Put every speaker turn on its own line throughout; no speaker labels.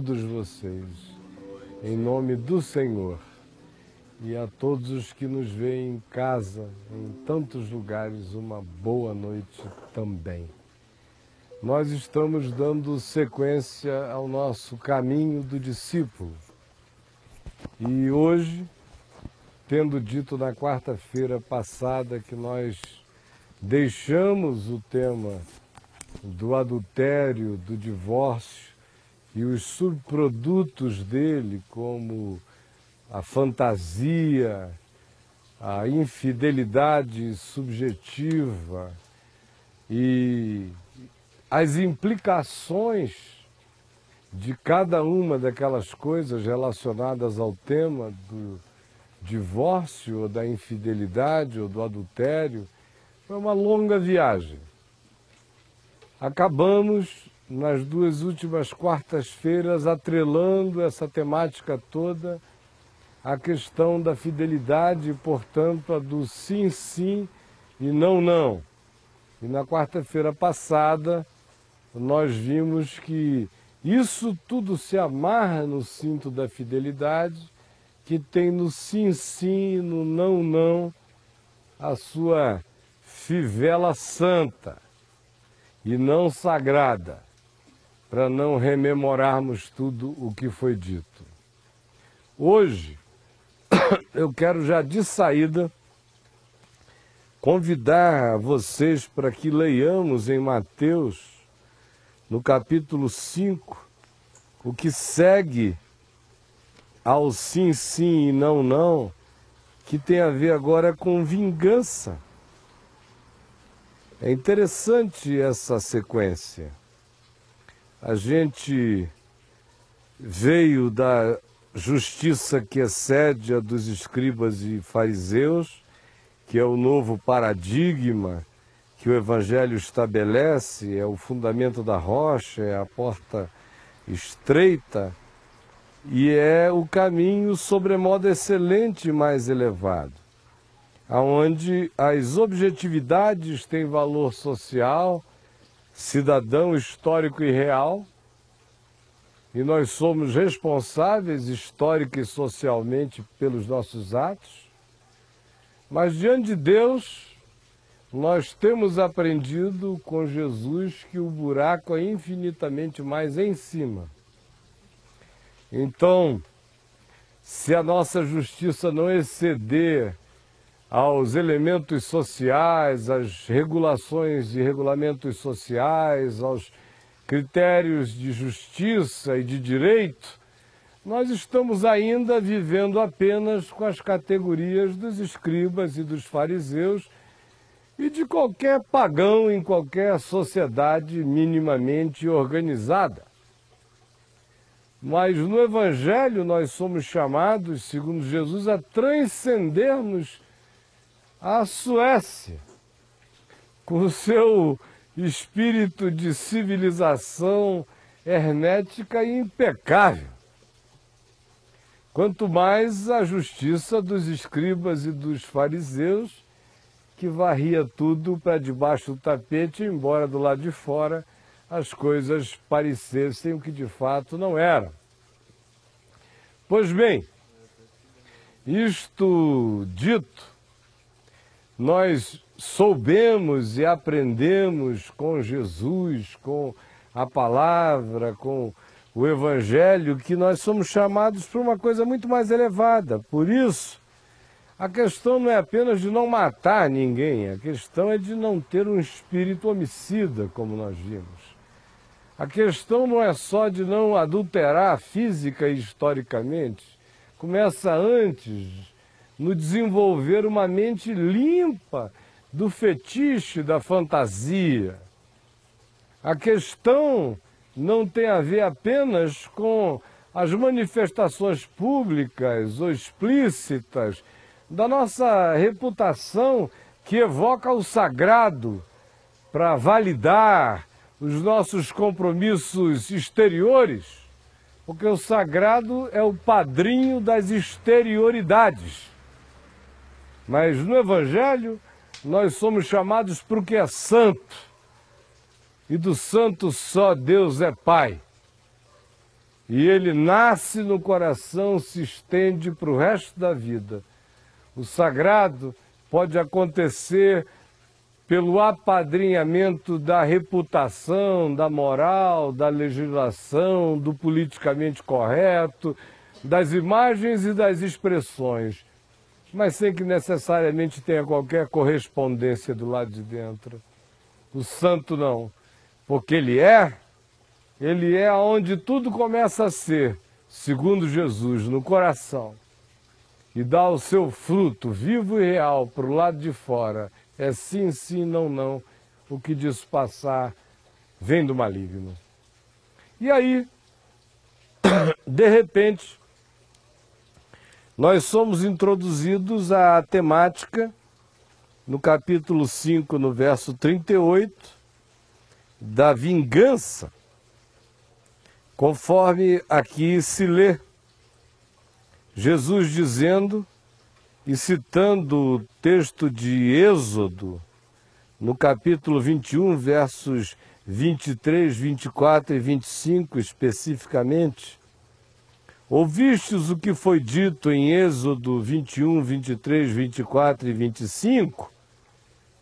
todos vocês, em nome do Senhor, e a todos os que nos veem em casa, em tantos lugares, uma boa noite também. Nós estamos dando sequência ao nosso caminho do discípulo. E hoje, tendo dito na quarta-feira passada que nós deixamos o tema do adultério, do divórcio e os subprodutos dele, como a fantasia, a infidelidade subjetiva e as implicações de cada uma daquelas coisas relacionadas ao tema do divórcio, ou da infidelidade, ou do adultério, foi uma longa viagem. Acabamos, nas duas últimas quartas-feiras, atrelando essa temática toda à questão da fidelidade e, portanto, a do sim, sim e não, não. E na quarta-feira passada, nós vimos que isso tudo se amarra no cinto da fidelidade, que tem no sim, sim e no não, não, a sua fivela santa e não sagrada, para não rememorarmos tudo o que foi dito. Hoje, eu quero já de saída convidar vocês para que leiamos em Mateus, no capítulo 5, o que segue ao sim, sim e não, não, que tem a ver agora com vingança. É interessante essa sequência. A gente veio da justiça que excede a dos escribas e fariseus, que é o novo paradigma que o Evangelho estabelece, é o fundamento da rocha, é a porta estreita e é o caminho sobremodo excelente e mais elevado, onde as objetividades têm valor social, cidadão, histórico e real, e nós somos responsáveis histórica e socialmente pelos nossos atos, mas diante de Deus nós temos aprendido com Jesus que o buraco é infinitamente mais em cima. Então, se a nossa justiça não exceder aos elementos sociais, às regulações e regulamentos sociais, aos critérios de justiça e de direito, nós estamos ainda vivendo apenas com as categorias dos escribas e dos fariseus e de qualquer pagão em qualquer sociedade minimamente organizada. Mas no Evangelho nós somos chamados, segundo Jesus, a transcendermos a Suécia, com o seu espírito de civilização hermética e impecável. Quanto mais a justiça dos escribas e dos fariseus, que varria tudo para debaixo do tapete, embora do lado de fora as coisas parecessem o que de fato não eram. Pois bem, isto dito, nós soubemos e aprendemos com Jesus, com a palavra, com o Evangelho, que nós somos chamados para uma coisa muito mais elevada. Por isso, a questão não é apenas de não matar ninguém, a questão é de não ter um espírito homicida, como nós vimos. A questão não é só de não adulterar física e historicamente, começa antes no desenvolver uma mente limpa do fetiche, da fantasia. A questão não tem a ver apenas com as manifestações públicas ou explícitas da nossa reputação que evoca o sagrado para validar os nossos compromissos exteriores, porque o sagrado é o padrinho das exterioridades. Mas no Evangelho nós somos chamados para o que é santo, e do santo só Deus é Pai. e ele nasce no coração, se estende para o resto da vida. O sagrado pode acontecer pelo apadrinhamento da reputação, da moral, da legislação, do politicamente correto, das imagens e das expressões, mas sem que necessariamente tenha qualquer correspondência do lado de dentro. O santo não, porque ele é onde tudo começa a ser, segundo Jesus, no coração, e dá o seu fruto vivo e real para o lado de fora. É sim, sim, não, não. O que disso passar vem do maligno. E aí, de repente, nós somos introduzidos à temática, no capítulo 5, no verso 38, da vingança, conforme aqui se lê. Jesus dizendo, e citando o texto de Êxodo, no capítulo 21, versos 23, 24 e 25 especificamente, ouvistes o que foi dito em Êxodo 21, 23, 24 e 25,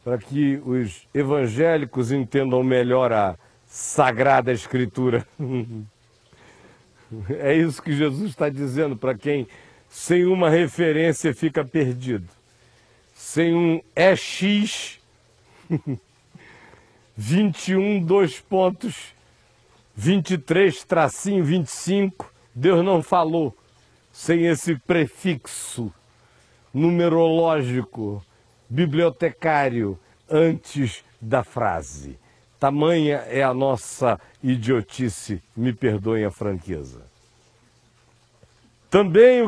para que os evangélicos entendam melhor a Sagrada Escritura. É isso que Jesus está dizendo para quem, sem uma referência, fica perdido. Sem um EX 21, 2 pontos, 23, tracinho, 25, Deus não falou. Sem esse prefixo numerológico, bibliotecário, antes da frase. Tamanha é a nossa idiotice, me perdoem a franqueza. Também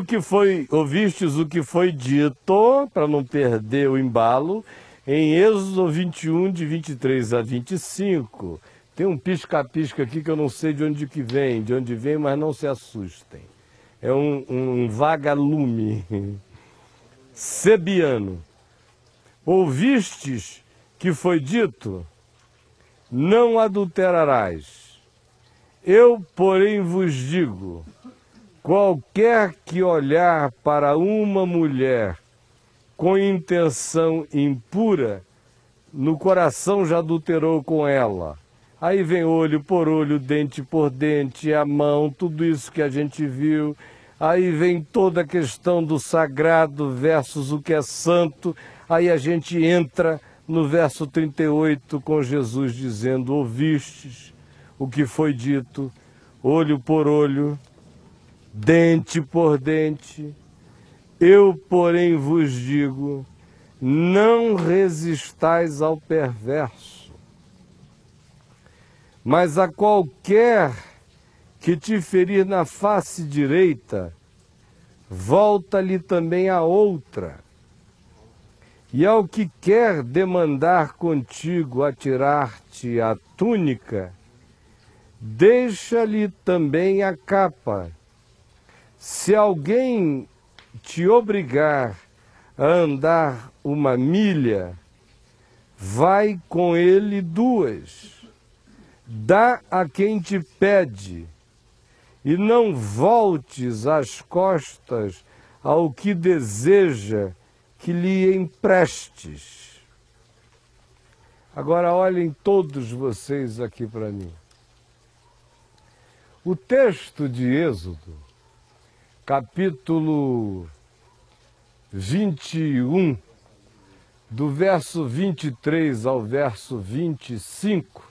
ouvistes o que foi dito, para não perder o embalo, em Êxodo 21, de 23 a 25. Tem um pisca-pisca aqui que eu não sei de onde vem, mas não se assustem. É um vagalume sebiano. Ouvistes que foi dito, não adulterarás. Eu, porém, vos digo, qualquer que olhar para uma mulher com intenção impura, no coração já adulterou com ela. Aí vem olho por olho, dente por dente, a mão, tudo isso que a gente viu. Aí vem toda a questão do sagrado versus o que é santo. Aí a gente entra no verso 38 com Jesus dizendo, ouvistes o que foi dito, olho por olho, dente por dente. Eu, porém, vos digo, não resistais ao perverso, mas a qualquer que te ferir na face direita, volta-lhe também a outra. E ao que quer demandar contigo a tirar-te a túnica, deixa-lhe também a capa. Se alguém te obrigar a andar 1 milha, vai com ele 2. Dá a quem te pede, e não voltes as costas ao que deseja que lhe emprestes. Agora olhem todos vocês aqui para mim. O texto de Êxodo, capítulo 21, do verso 23 ao verso 25,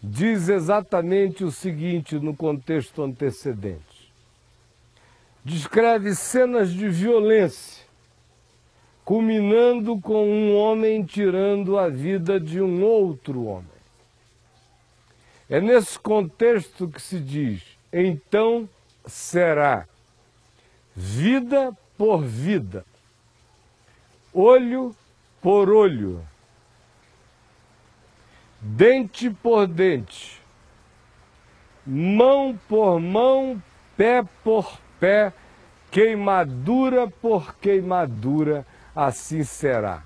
diz exatamente o seguinte no contexto antecedente. Descreve cenas de violência, culminando com um homem tirando a vida de um outro homem. É nesse contexto que se diz, então será vida por vida, olho por olho, dente por dente, mão por mão, pé por pé, queimadura por queimadura, assim será.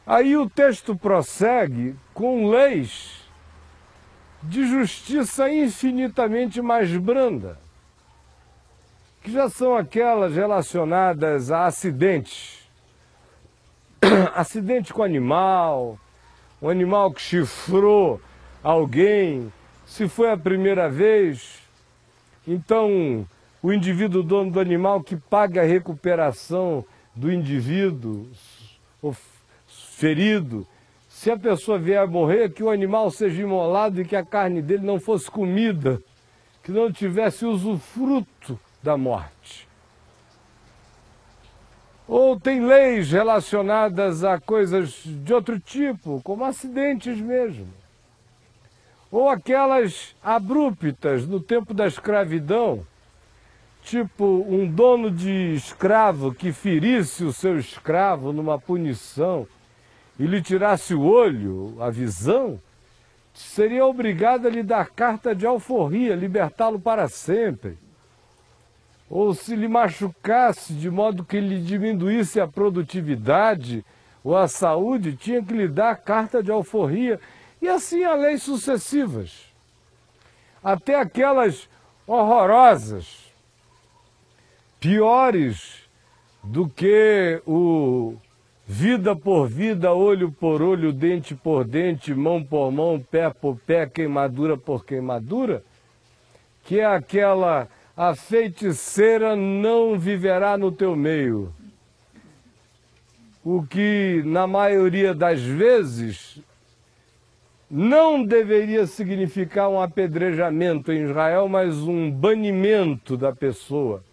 Aí o texto prossegue com leis de justiça infinitamente mais branda, que já são aquelas relacionadas a acidentes. Acidente com animal, um animal que chifrou alguém, se foi a primeira vez, então o indivíduo dono do animal que paga a recuperação do indivíduo ferido. Se a pessoa vier a morrer, que o animal seja imolado e que a carne dele não fosse comida, que não tivesse usufruto da morte. Ou tem leis relacionadas a coisas de outro tipo, como acidentes mesmo. Ou aquelas abruptas no tempo da escravidão, tipo um dono de escravo que ferisse o seu escravo numa punição e lhe tirasse o olho, a visão, seria obrigado a lhe dar carta de alforria, libertá-lo para sempre. Ou se lhe machucasse de modo que lhe diminuísse a produtividade ou a saúde, tinha que lhe dar carta de alforria. E assim há leis sucessivas, até aquelas horrorosas, piores do que o vida por vida, olho por olho, dente por dente, mão por mão, pé por pé, queimadura por queimadura, que é aquela: a feiticeira não viverá no teu meio. O que, na maioria das vezes, não deveria significar um apedrejamento em Israel, mas um banimento da pessoa.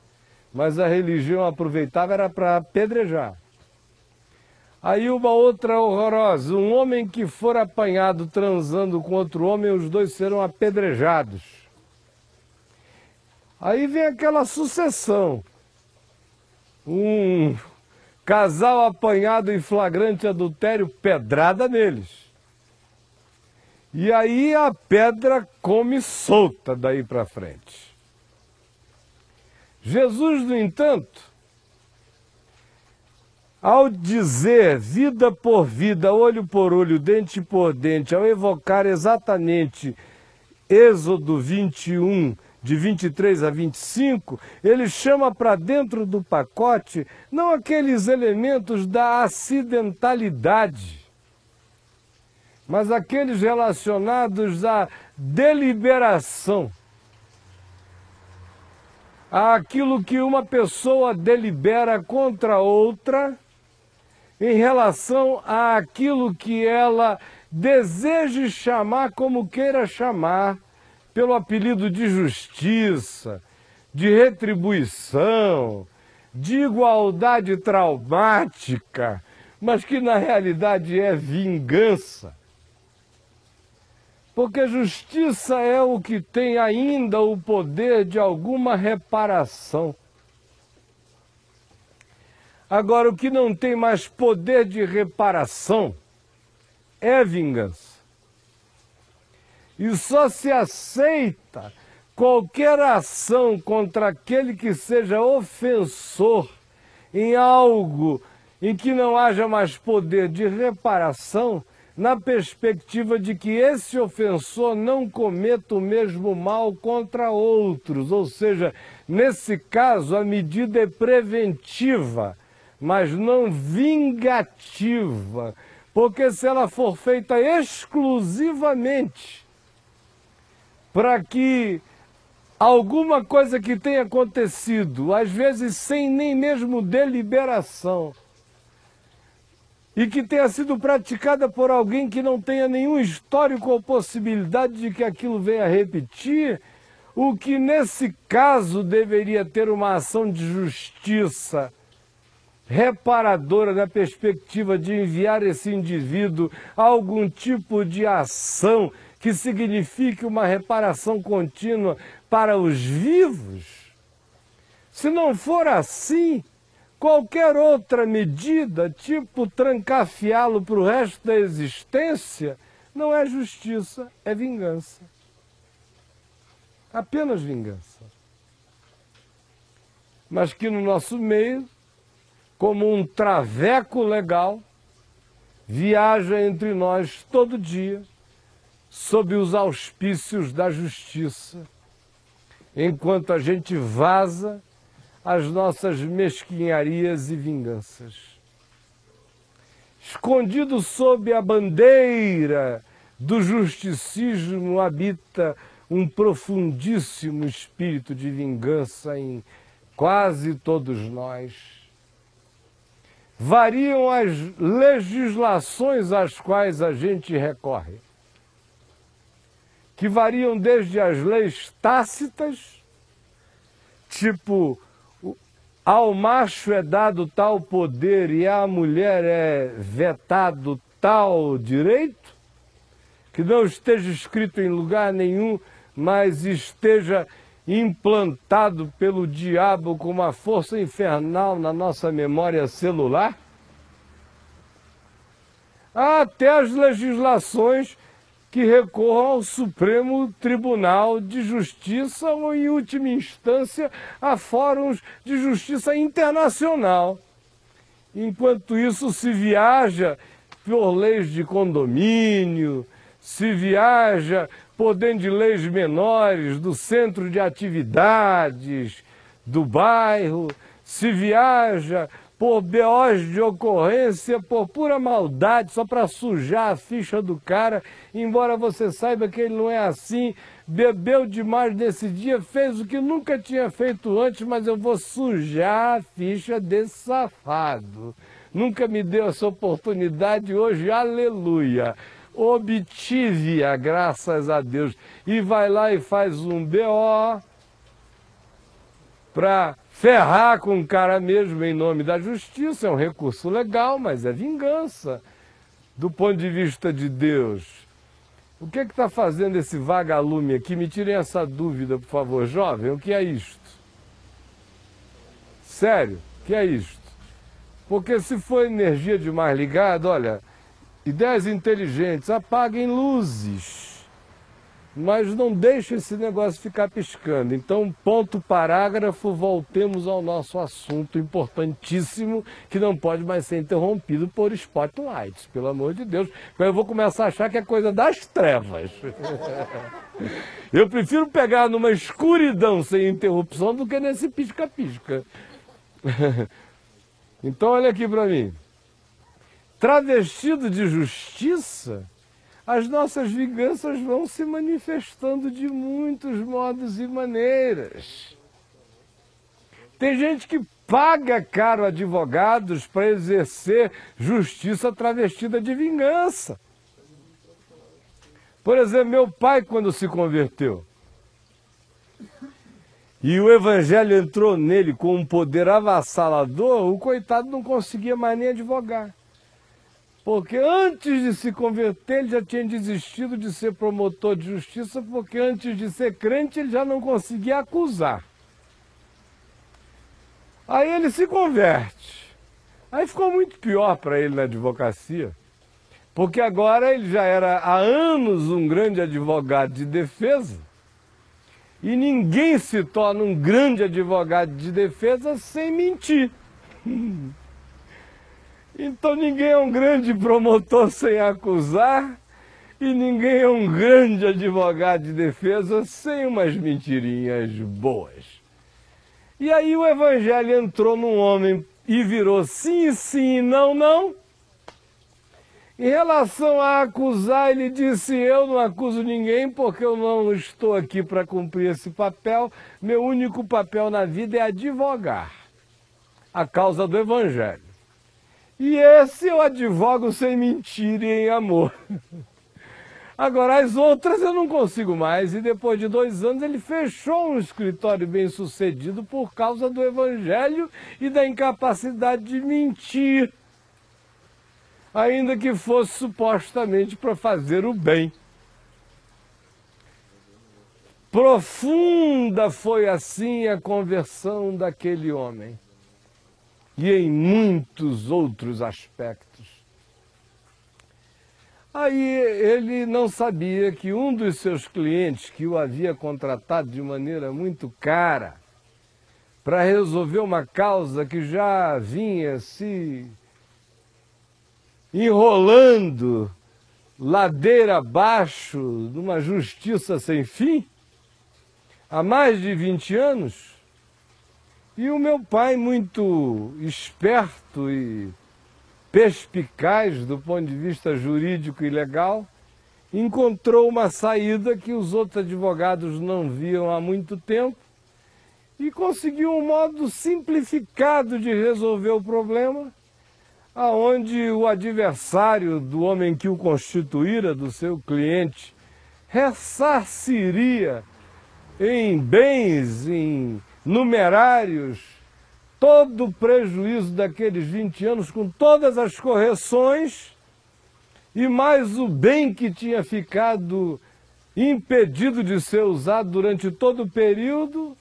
Mas a religião aproveitava era para apedrejar. Aí uma outra horrorosa: um homem que for apanhado transando com outro homem, os dois serão apedrejados. Aí vem aquela sucessão. Um casal apanhado em flagrante adultério, pedrada neles. E aí a pedra come solta daí para frente. Jesus, no entanto, ao dizer vida por vida, olho por olho, dente por dente, ao evocar exatamente Êxodo 21, de 23 a 25, ele chama para dentro do pacote não aqueles elementos da acidentalidade, mas aqueles relacionados à deliberação, àquilo que uma pessoa delibera contra outra em relação àquilo que ela deseje chamar como queira chamar, pelo apelido de justiça, de retribuição, de igualdade traumática, mas que na realidade é vingança. Porque justiça é o que tem ainda o poder de alguma reparação. Agora, o que não tem mais poder de reparação é vingança. E só se aceita qualquer ação contra aquele que seja ofensor em algo em que não haja mais poder de reparação, na perspectiva de que esse ofensor não cometa o mesmo mal contra outros. Ou seja, nesse caso, a medida é preventiva, mas não vingativa, porque se ela for feita exclusivamente para que alguma coisa que tenha acontecido, às vezes sem nem mesmo deliberação, e que tenha sido praticada por alguém que não tenha nenhum histórico ou possibilidade de que aquilo venha a repetir, o que nesse caso deveria ter uma ação de justiça reparadora na perspectiva de enviar esse indivíduo a algum tipo de ação que signifique uma reparação contínua para os vivos. Se não for assim, qualquer outra medida, tipo trancafiá-lo para o resto da existência, não é justiça, é vingança. Apenas vingança. Mas que no nosso meio, como um traveco legal, viaja entre nós todo dia, sob os auspícios da justiça, enquanto a gente vaza as nossas mesquinharias e vinganças. Escondido sob a bandeira do justicismo habita um profundíssimo espírito de vingança em quase todos nós. Variam as legislações às quais a gente recorre, que variam desde as leis tácitas, tipo, ao macho é dado tal poder e à mulher é vetado tal direito, que não esteja escrito em lugar nenhum, mas esteja implantado pelo diabo com uma força infernal na nossa memória celular. Há até as legislações que recorram ao Supremo Tribunal de Justiça ou, em última instância, a fóruns de justiça internacional. Enquanto isso, se viaja por leis de condomínio, se viaja por dentro de leis menores do centro de atividades do bairro, se viaja por BOs de ocorrência, por pura maldade, só para sujar a ficha do cara, embora você saiba que ele não é assim, bebeu demais nesse dia, fez o que nunca tinha feito antes, mas eu vou sujar a ficha desse safado. Nunca me deu essa oportunidade, hoje, aleluia, obtive-a, graças a Deus, e vai lá e faz um BO para ferrar com o cara mesmo em nome da justiça. É um recurso legal, mas é vingança do ponto de vista de Deus. O que está fazendo esse vagalume aqui? Me tirem essa dúvida, por favor, jovem. O que é isto? Sério, o que é isto? Porque se for energia demais ligada, olha, ideias inteligentes, apaguem luzes. Mas não deixe esse negócio ficar piscando. Então, ponto parágrafo, voltemos ao nosso assunto importantíssimo, que não pode mais ser interrompido por spotlights, pelo amor de Deus. Mas eu vou começar a achar que é coisa das trevas. Eu prefiro pegar numa escuridão sem interrupção do que nesse pisca-pisca. Então, olha aqui para mim. Travestido de justiça, as nossas vinganças vão se manifestando de muitos modos e maneiras. Tem gente que paga caro advogados para exercer justiça travestida de vingança. Por exemplo, meu pai, quando se converteu, e o evangelho entrou nele com um poder avassalador, o coitado não conseguia mais nem advogar. Porque antes de se converter, ele já tinha desistido de ser promotor de justiça, porque antes de ser crente, ele já não conseguia acusar. Aí ele se converte. Aí ficou muito pior para ele na advocacia, porque agora ele já era há anos um grande advogado de defesa, e ninguém se torna um grande advogado de defesa sem mentir. Então ninguém é um grande promotor sem acusar e ninguém é um grande advogado de defesa sem umas mentirinhas boas. E aí o evangelho entrou num homem e virou sim, sim, não, não. Em relação a acusar, ele disse, eu não acuso ninguém porque eu não estou aqui para cumprir esse papel. Meu único papel na vida é advogar a causa do evangelho. E esse eu advogo sem mentira e em amor. Agora, as outras eu não consigo mais. E depois de 2 anos ele fechou um escritório bem sucedido por causa do evangelho e da incapacidade de mentir, ainda que fosse supostamente para fazer o bem. Profunda foi assim a conversão daquele homem. E em muitos outros aspectos. Aí ele não sabia que um dos seus clientes, que o havia contratado de maneira muito cara, para resolver uma causa que já vinha se enrolando ladeira abaixo, numa justiça sem fim, há mais de 20 anos. E o meu pai, muito esperto e perspicaz do ponto de vista jurídico e legal, encontrou uma saída que os outros advogados não viam há muito tempo e conseguiu um modo simplificado de resolver o problema, aonde o adversário do homem que o constituíra, do seu cliente, ressarciria em bens, em numerários, todo o prejuízo daqueles 20 anos, com todas as correções, e mais o bem que tinha ficado impedido de ser usado durante todo o período,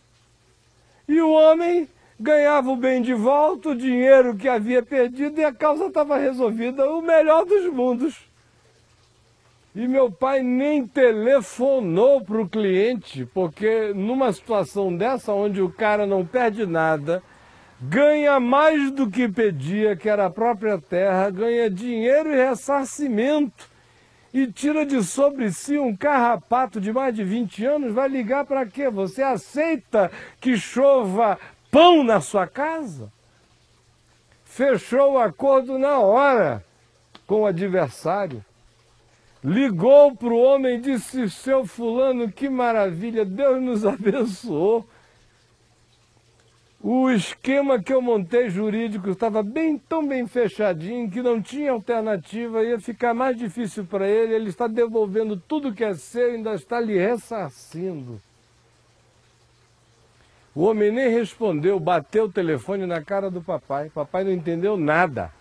e o homem ganhava o bem de volta, o dinheiro que havia perdido, e a causa estava resolvida, o melhor dos mundos. E meu pai nem telefonou para o cliente, porque numa situação dessa, onde o cara não perde nada, ganha mais do que pedia, que era a própria terra, ganha dinheiro e ressarcimento, e tira de sobre si um carrapato de mais de 20 anos, vai ligar para quê? Você aceita que chova pão na sua casa? Fechou o acordo na hora com o adversário. Ligou para o homem e disse: seu fulano, que maravilha, Deus nos abençoou. O esquema que eu montei jurídico estava tão bem fechadinho que não tinha alternativa, ia ficar mais difícil para ele, ele está devolvendo tudo que é seu e ainda está lhe ressarcindo. O homem nem respondeu, bateu o telefone na cara do papai, papai não entendeu nada.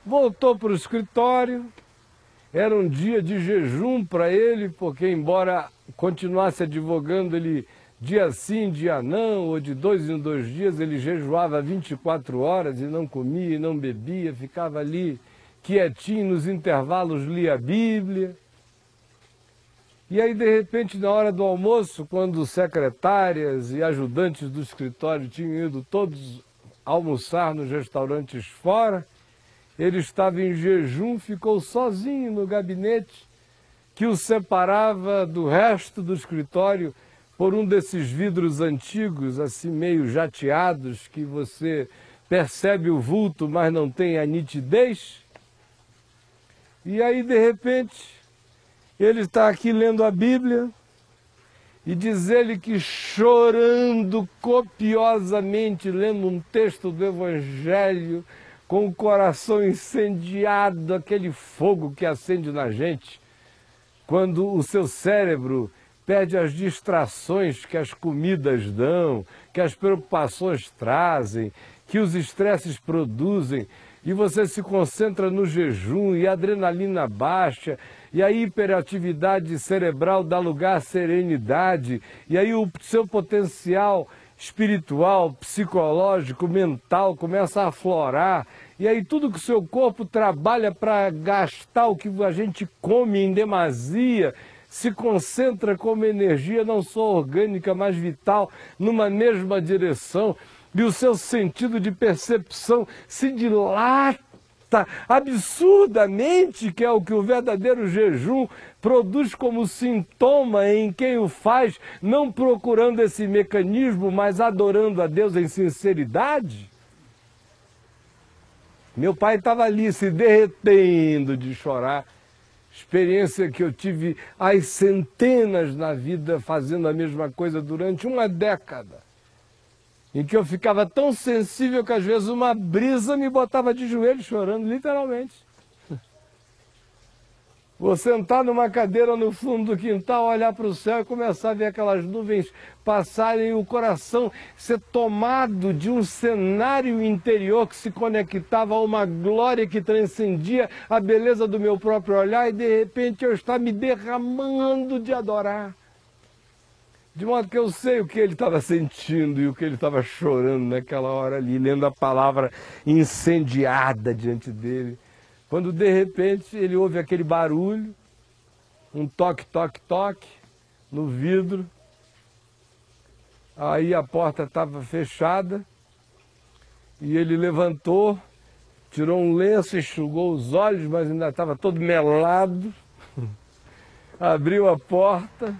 Voltou para o escritório, era um dia de jejum para ele, porque embora continuasse advogando, ele dia sim, dia não, ou de 2 em 2 dias, ele jejuava 24 horas e não comia e não bebia, ficava ali quietinho, nos intervalos lia a Bíblia. E aí, de repente, na hora do almoço, quando secretárias e ajudantes do escritório tinham ido todos almoçar nos restaurantes fora, ele estava em jejum, ficou sozinho no gabinete que o separava do resto do escritório por um desses vidros antigos, assim meio jateados, que você percebe o vulto, mas não tem a nitidez. E aí, de repente, ele está aqui lendo a Bíblia e diz ele que chorando copiosamente, lendo um texto do Evangelho, com o coração incendiado, aquele fogo que acende na gente, quando o seu cérebro perde as distrações que as comidas dão, que as preocupações trazem, que os estresses produzem, e você se concentra no jejum e a adrenalina baixa, e a hiperatividade cerebral dá lugar à serenidade, e aí o seu potencial espiritual, psicológico, mental começa a aflorar, e aí tudo que o seu corpo trabalha para gastar o que a gente come em demasia, se concentra como energia não só orgânica, mas vital, numa mesma direção, e o seu sentido de percepção se dilata absurdamente, que é o que o verdadeiro jejum produz como sintoma em quem o faz, não procurando esse mecanismo, mas adorando a Deus em sinceridade. Meu pai estava ali se derretendo de chorar, experiência que eu tive às centenas na vida, fazendo a mesma coisa durante uma década, em que eu ficava tão sensível que às vezes uma brisa me botava de joelho chorando, literalmente. Vou sentar numa cadeira no fundo do quintal, olhar para o céu e começar a ver aquelas nuvens passarem e o coração ser tomado de um cenário interior que se conectava a uma glória que transcendia a beleza do meu próprio olhar, e de repente eu estava me derramando de adorar. De modo que eu sei o que ele estava sentindo e o que ele estava chorando naquela hora ali, lendo a palavra incendiada diante dele. Quando de repente ele ouve aquele barulho, um toque, toque, toque no vidro. Aí a porta estava fechada e ele levantou tirou um lenço, enxugou os olhos, mas ainda estava todo melado, abriu a porta,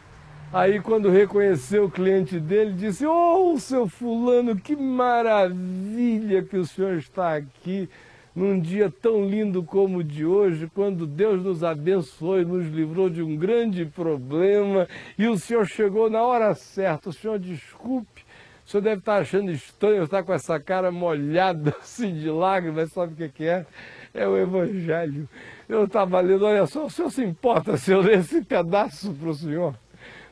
aí quando reconheceu o cliente dele, disse: "Oh, seu fulano, que maravilha que o senhor está aqui, num dia tão lindo como o de hoje, quando Deus nos abençoou e nos livrou de um grande problema, e o senhor chegou na hora certa. O senhor desculpe, o senhor deve estar achando estranho, estar com essa cara molhada assim de lágrimas, sabe o que é? É o Evangelho. Eu estava lendo, olha só, o senhor se importa se eu ler esse pedaço para o senhor?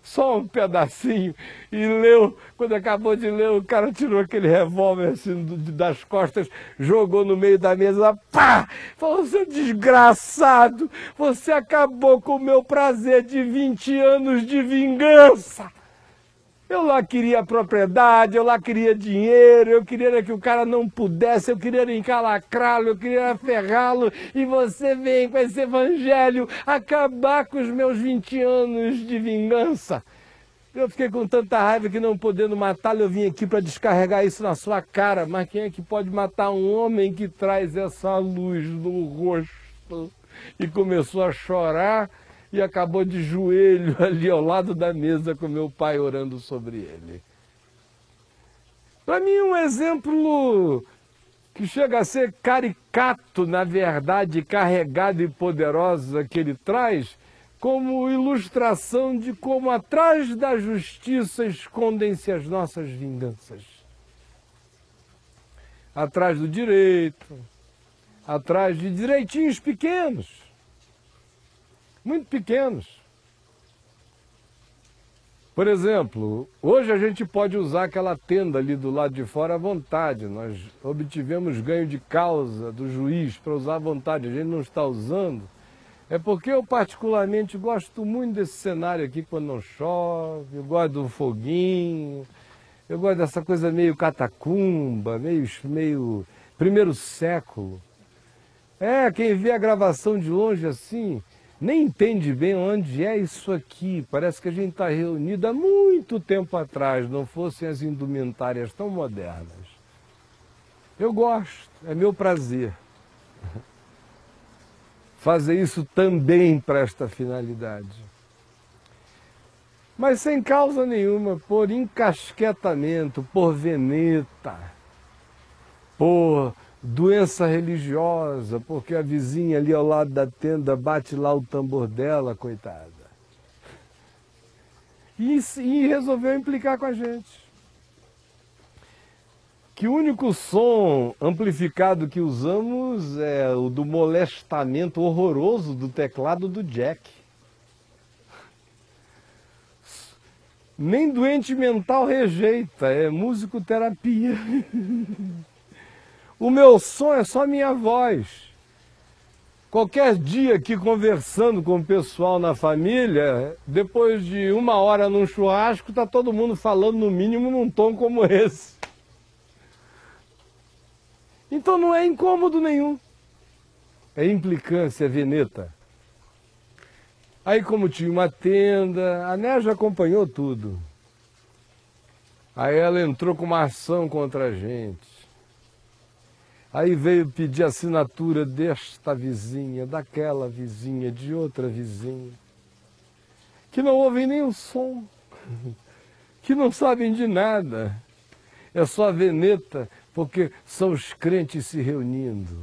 Só um pedacinho, e leu. Quando acabou de ler, o cara tirou aquele revólver assim das costas, jogou no meio da mesa, pá! Falou: "Seu desgraçado, você acabou com o meu prazer de 20 anos de vingança. Eu lá queria propriedade, eu lá queria dinheiro, eu queria que o cara não pudesse, eu queria encalacrá-lo, eu queria ferrá-lo, e você vem com esse evangelho acabar com os meus 20 anos de vingança." Eu fiquei com tanta raiva que, não podendo matá-lo, eu vim aqui para descarregar isso na sua cara. Mas quem é que pode matar um homem que traz essa luz no rosto? E começou a chorar e acabou de joelho ali ao lado da mesa com meu pai orando sobre ele. Para mim, um exemplo que chega a ser caricato, na verdade, carregado e poderosa que ele traz, como ilustração de como atrás da justiça escondem-se as nossas vinganças. Atrás do direito, atrás de direitinhos pequenos, muito pequenos. Por exemplo, hoje a gente pode usar aquela tenda ali do lado de fora à vontade. Nós obtivemos ganho de causa do juiz para usar à vontade. A gente não está usando. É porque eu particularmente gosto muito desse cenário aqui quando não chove. Eu gosto do foguinho. Eu gosto dessa coisa meio catacumba, meio primeiro século. Quem vê a gravação de longe assim nem entende bem onde é isso aqui. Parece que a gente está reunido há muito tempo atrás, não fossem as indumentárias tão modernas. Eu gosto, é meu prazer fazer isso também para esta finalidade. Mas sem causa nenhuma, por encasquetamento, por veneta, por doença religiosa, porque a vizinha ali ao lado da tenda bate lá o tambor dela, coitada. E resolveu implicar com a gente. Que o único som amplificado que usamos é o do molestamento horroroso do teclado do Jack. Nem doente mental rejeita, é musicoterapia. O meu som é só minha voz. Qualquer dia aqui conversando com o pessoal na família, depois de 1 hora num churrasco, está todo mundo falando no mínimo num tom como esse. Então não é incômodo nenhum. É implicância, é veneta. Aí, como tinha uma tenda, a Néia acompanhou tudo. Aí ela entrou com uma ação contra a gente. Aí veio pedir assinatura desta vizinha, daquela vizinha, de outra vizinha, que não ouvem nem o som, que não sabem de nada. É só veneta, porque são os crentes se reunindo.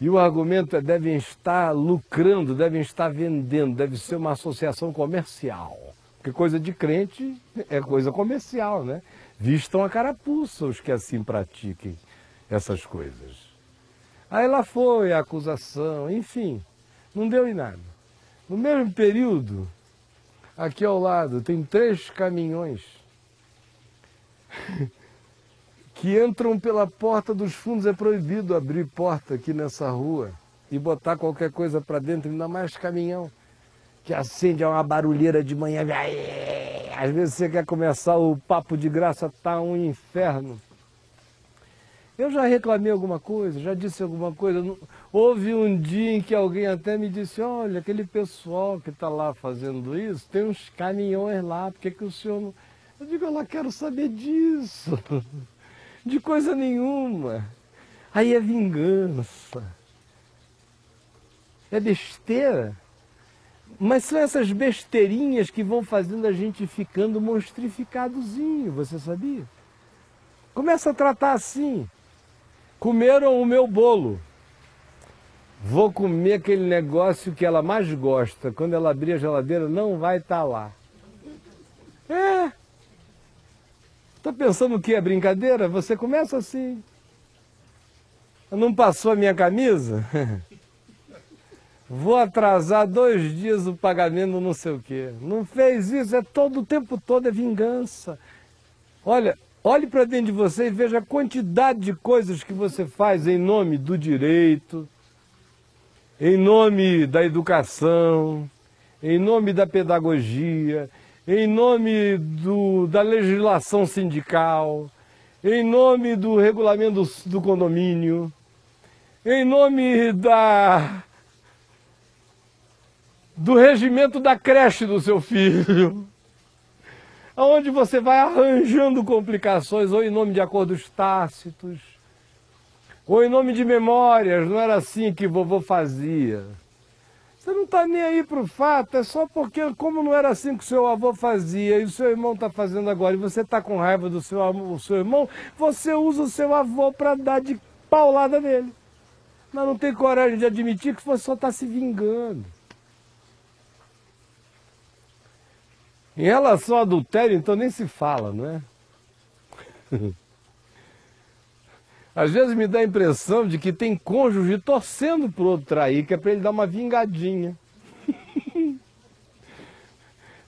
E o argumento é: devem estar lucrando, devem estar vendendo, deve ser uma associação comercial. Porque coisa de crente é coisa comercial, né? Vistam a carapuça os que assim pratiquem essas coisas. Aí lá foi a acusação, enfim, não deu em nada. No mesmo período, aqui ao lado, tem 3 caminhões que entram pela porta dos fundos. É proibido abrir porta aqui nessa rua e botar qualquer coisa para dentro, ainda mais caminhão, que acende uma barulheira de manhã. Às vezes você quer começar o papo de graça, tá um inferno. Eu já reclamei alguma coisa, já disse alguma coisa. Houve um dia em que alguém até me disse: olha, aquele pessoal que está lá fazendo isso, tem uns caminhões lá, por que o senhor não... Eu digo: eu lá quero saber disso, de coisa nenhuma. Aí é vingança. É besteira. Mas são essas besteirinhas que vão fazendo a gente ficando monstrificadozinho, você sabia? Começa a tratar assim. Comeram o meu bolo. Vou comer aquele negócio que ela mais gosta. Quando ela abrir a geladeira, não vai estar lá. É. Tá pensando que é brincadeira? Você começa assim. Não passou a minha camisa? Vou atrasar 2 dias o pagamento, não sei o quê. Não fez isso, é todo o tempo todo, é vingança. Olha, olhe para dentro de você e veja a quantidade de coisas que você faz em nome do direito, em nome da educação, em nome da pedagogia, em nome da legislação sindical, em nome do regulamento do condomínio, em nome do regimento da creche do seu filho, onde você vai arranjando complicações, ou em nome de acordos tácitos, ou em nome de memórias, não era assim que vovô fazia. Você não está nem aí para o fato, é só porque, como não era assim que o seu avô fazia, e o seu irmão está fazendo agora, e você está com raiva do seu irmão, você usa o seu avô para dar de paulada nele. Mas não tem coragem de admitir que você só está se vingando. Em relação ao adultério, então nem se fala, não é? Às vezes me dá a impressão de que tem cônjuge torcendo pro outro trair, que é para ele dar uma vingadinha.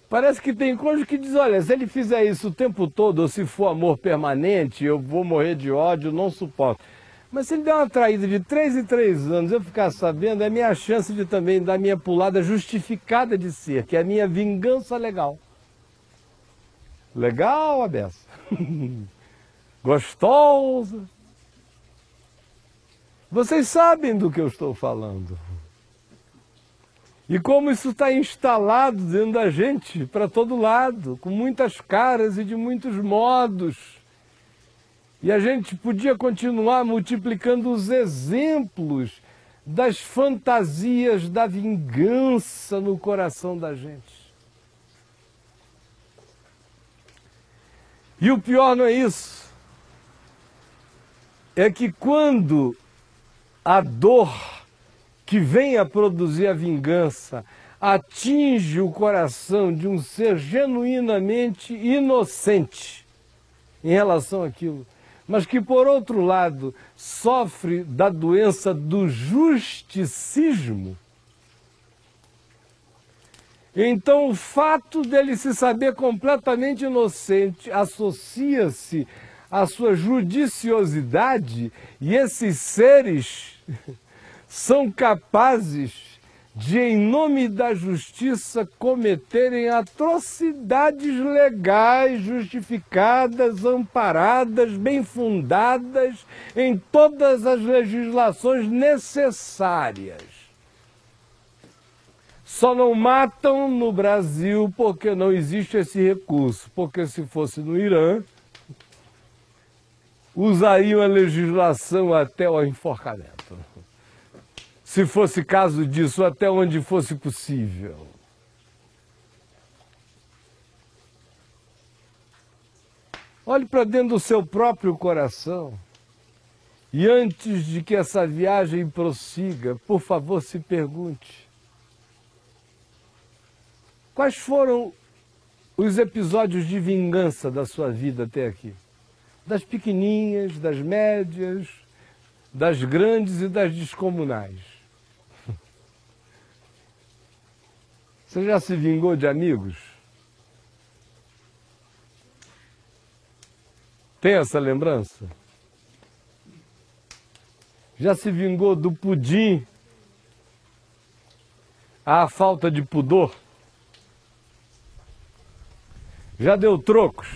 Parece que tem cônjuge que diz, olha, se ele fizer isso o tempo todo, ou se for amor permanente, eu vou morrer de ódio, não suporto. Mas se ele der uma traída de 3 em 3 anos, eu ficar sabendo, é minha chance de também dar minha pulada justificada de ser, que é a minha vingança legal. Legal, a beça. Gostosa. Vocês sabem do que eu estou falando. E como isso está instalado dentro da gente, para todo lado, com muitas caras e de muitos modos. E a gente podia continuar multiplicando os exemplos das fantasias da vingança no coração da gente. E o pior não é isso. É que quando a dor que vem a produzir a vingança atinge o coração de um ser genuinamente inocente em relação àquilo, mas que, por outro lado, sofre da doença do justicismo, então o fato dele se saber completamente inocente associa-se à sua judiciosidade, e esses seres são capazes de, em nome da justiça, cometerem atrocidades legais, justificadas, amparadas, bem fundadas em todas as legislações necessárias. Só não matam no Brasil porque não existe esse recurso, porque se fosse no Irã, usariam a legislação até o enforcamento. Se fosse caso disso, até onde fosse possível. Olhe para dentro do seu próprio coração e antes de que essa viagem prossiga, por favor, se pergunte: quais foram os episódios de vingança da sua vida até aqui? Das pequeninhas, das médias, das grandes e das descomunais. Você já se vingou de amigos? Tem essa lembrança? Já se vingou do pudim à falta de pudor? Já deu trocos?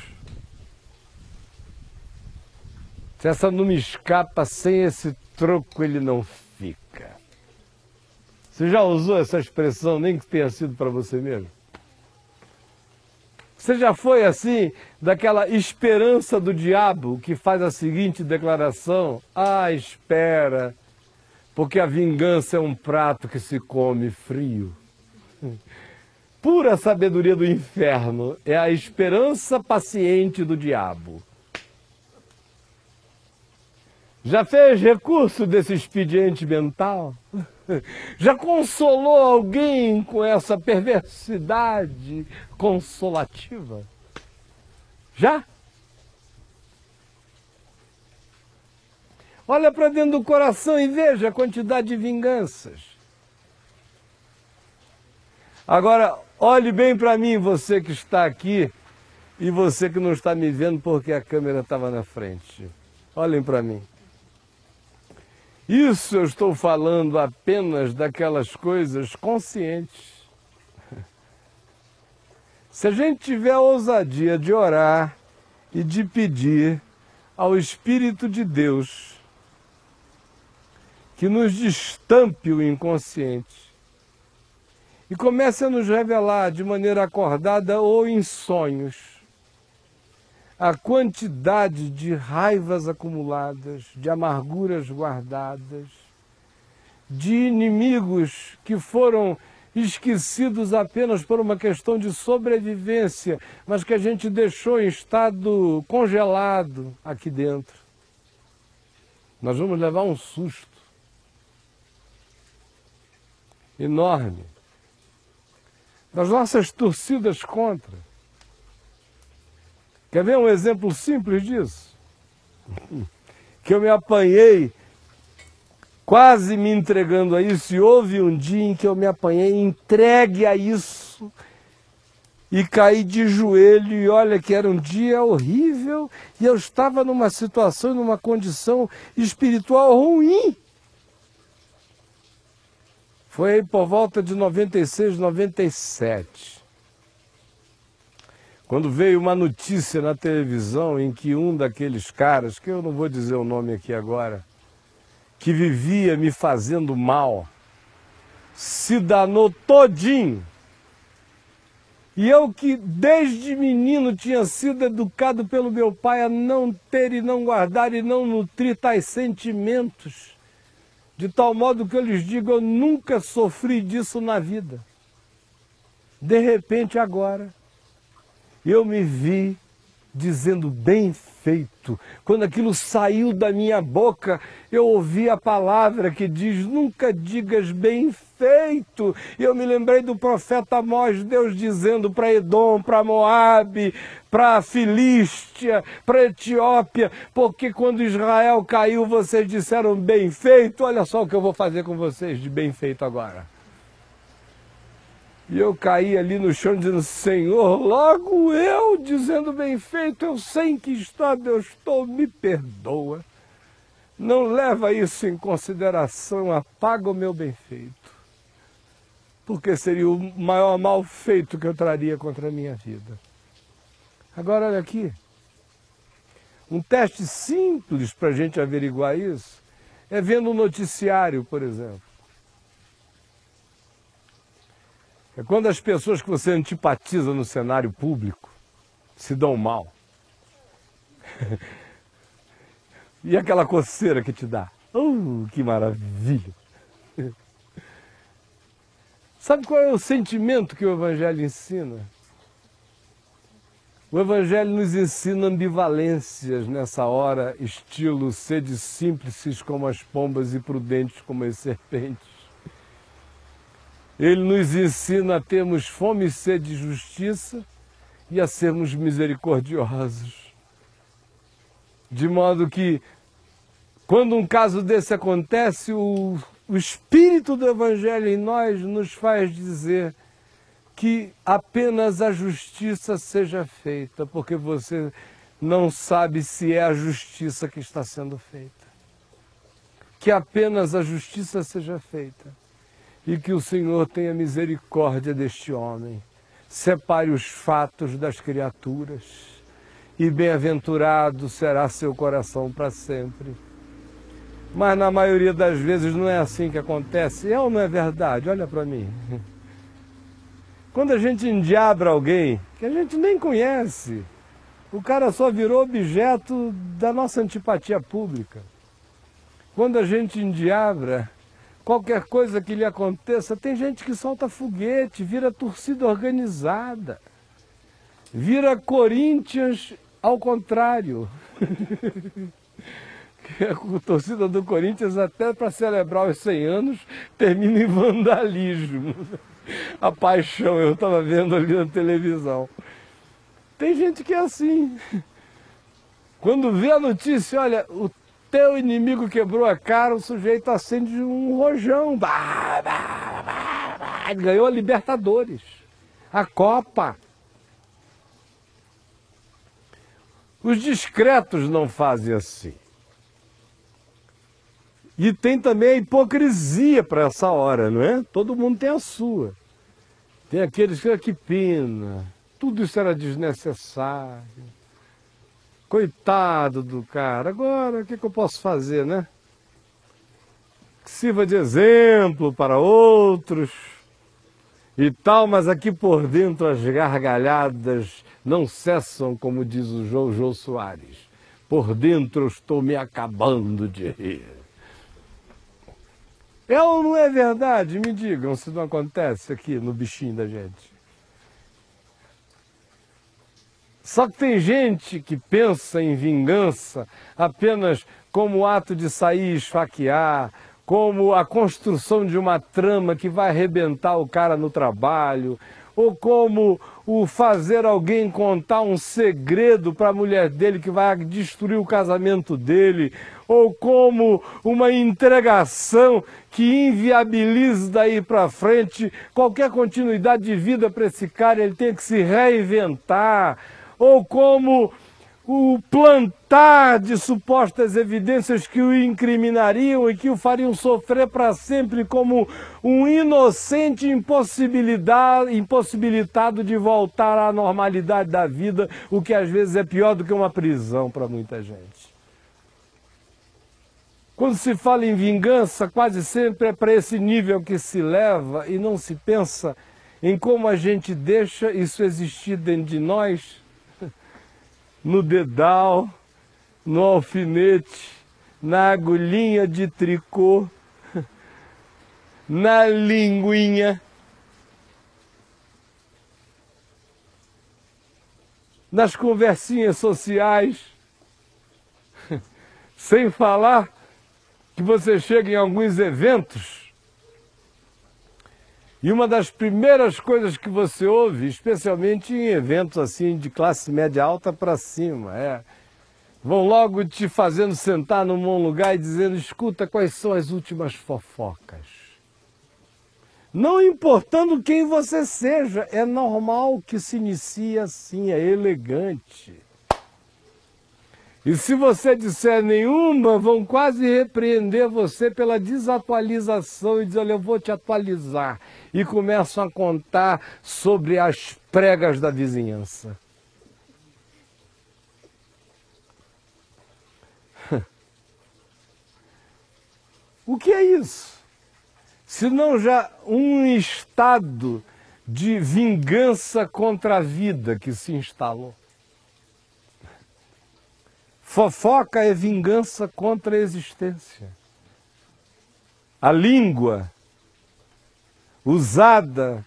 Se essa não me escapa, sem esse troco ele não fica. Você já usou essa expressão, nem que tenha sido para você mesmo? Você já foi assim, daquela esperança do diabo que faz a seguinte declaração: ah, espera, porque a vingança é um prato que se come frio. Pura sabedoria do inferno, é a esperança paciente do diabo. Já fez recurso desse expediente mental? Já consolou alguém com essa perversidade consolativa? Já? Olha para dentro do coração e veja a quantidade de vinganças. Agora, olhe bem para mim, você que está aqui e você que não está me vendo porque a câmera estava na frente. Olhem para mim. Isso eu estou falando apenas daquelas coisas conscientes. Se a gente tiver a ousadia de orar e de pedir ao Espírito de Deus que nos destampe o inconsciente e comece a nos revelar de maneira acordada ou em sonhos a quantidade de raivas acumuladas, de amarguras guardadas, de inimigos que foram esquecidos apenas por uma questão de sobrevivência, mas que a gente deixou em estado congelado aqui dentro. Nós vamos levar um susto enorme das nossas torcidas contra. Quer ver um exemplo simples disso? Que eu me apanhei quase me entregando a isso, e houve um dia em que eu me apanhei entregue a isso e caí de joelho, e olha que era um dia horrível e eu estava numa situação, numa condição espiritual ruim. Foi por volta de 96, 97. Quando veio uma notícia na televisão em que um daqueles caras, que eu não vou dizer o nome aqui agora, que vivia me fazendo mal, se danou todinho. E eu que desde menino tinha sido educado pelo meu pai a não ter e não guardar e não nutrir tais sentimentos, de tal modo que eu lhes digo, eu nunca sofri disso na vida. De repente agora, eu me vi dizendo bem feito. Quando aquilo saiu da minha boca, eu ouvi a palavra que diz, nunca digas bem feito. E eu me lembrei do profeta Amós, Deus dizendo para Edom, para Moabe, para a Filístia, para a Etiópia, porque quando Israel caiu, vocês disseram bem feito, olha só o que eu vou fazer com vocês de bem feito agora. E eu caí ali no chão dizendo, Senhor, logo eu dizendo bem feito, eu sei em que estado eu estou, me perdoa. Não leva isso em consideração, apaga o meu bem feito. Porque seria o maior mal feito que eu traria contra a minha vida. Agora olha aqui, um teste simples para a gente averiguar isso, é vendo um noticiário, por exemplo. É quando as pessoas que você antipatiza no cenário público se dão mal. E aquela coceira que te dá. Que maravilha! Sabe qual é o sentimento que o Evangelho ensina? O Evangelho nos ensina ambivalências nessa hora, estilo sede simples como as pombas e prudentes como as serpentes. Ele nos ensina a termos fome e sede de justiça e a sermos misericordiosos. De modo que, quando um caso desse acontece, o Espírito do Evangelho em nós nos faz dizer que apenas a justiça seja feita, porque você não sabe se é a justiça que está sendo feita. Que apenas a justiça seja feita. E que o Senhor tenha misericórdia deste homem, separe os fatos das criaturas, e bem-aventurado será seu coração para sempre. Mas na maioria das vezes não é assim que acontece, é ou não é verdade? Olha para mim. Quando a gente endiabra alguém que a gente nem conhece, o cara só virou objeto da nossa antipatia pública. Quando a gente endiabra, qualquer coisa que lhe aconteça, tem gente que solta foguete, vira torcida organizada, vira Corinthians ao contrário. A torcida do Corinthians, até para celebrar os 100 anos, termina em vandalismo. A paixão, eu estava vendo ali na televisão. Tem gente que é assim. Quando vê a notícia, olha, o teu inimigo quebrou a cara, o sujeito acende um rojão. Ganhou a Libertadores, a Copa. Os discretos não fazem assim. E tem também a hipocrisia para essa hora, não é? Todo mundo tem a sua. Tem aqueles que pena, tudo isso era desnecessário. Coitado do cara, agora o que eu posso fazer, né? Que sirva de exemplo para outros e tal, mas aqui por dentro as gargalhadas não cessam, como diz o Jô Soares. Por dentro eu estou me acabando de rir. É ou não é verdade? Me digam se não acontece aqui no bichinho da gente. Só que tem gente que pensa em vingança apenas como ato de sair e esfaquear, como a construção de uma trama que vai arrebentar o cara no trabalho, ou como o fazer alguém contar um segredo para a mulher dele que vai destruir o casamento dele, ou como uma entregação que inviabiliza daí para frente qualquer continuidade de vida para esse cara, ele tem que se reinventar, ou como o plantar de supostas evidências que o incriminariam e que o fariam sofrer para sempre como um inocente impossibilitado de voltar à normalidade da vida, o que às vezes é pior do que uma prisão para muita gente. Quando se fala em vingança, quase sempre é para esse nível que se leva e não se pensa em como a gente deixa isso existir dentro de nós, no dedal, no alfinete, na agulhinha de tricô, na linguinha, nas conversinhas sociais, sem falar que você chega em alguns eventos e uma das primeiras coisas que você ouve, especialmente em eventos assim de classe média alta para cima, vão logo te fazendo sentar num bom lugar e dizendo, escuta, quais são as últimas fofocas? Não importando quem você seja, é normal que se inicie assim, é elegante. E se você disser nenhuma, vão quase repreender você pela desatualização e dizer, olha, eu vou te atualizar. E começam a contar sobre as pregas da vizinhança. O que é isso? Se não já um estado de vingança contra a vida que se instalou. Fofoca é vingança contra a existência. A língua, usada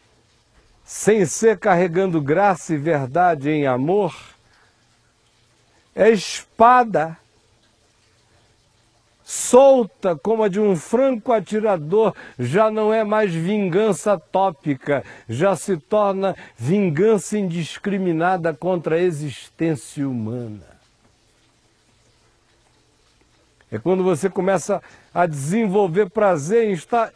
sem ser carregando graça e verdade em amor, é espada, solta como a de um franco atirador, já não é mais vingança tópica, já se torna vingança indiscriminada contra a existência humana. É quando você começa a desenvolver prazer em estar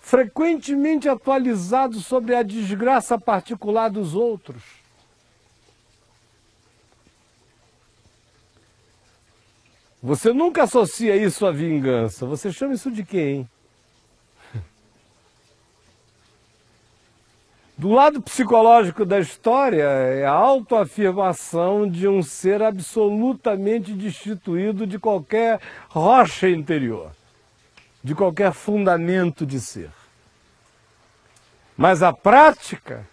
frequentemente atualizado sobre a desgraça particular dos outros. Você nunca associa isso à vingança. Você chama isso de quê, hein? Do lado psicológico da história, é a autoafirmação de um ser absolutamente destituído de qualquer rocha interior, de qualquer fundamento de ser. Mas a prática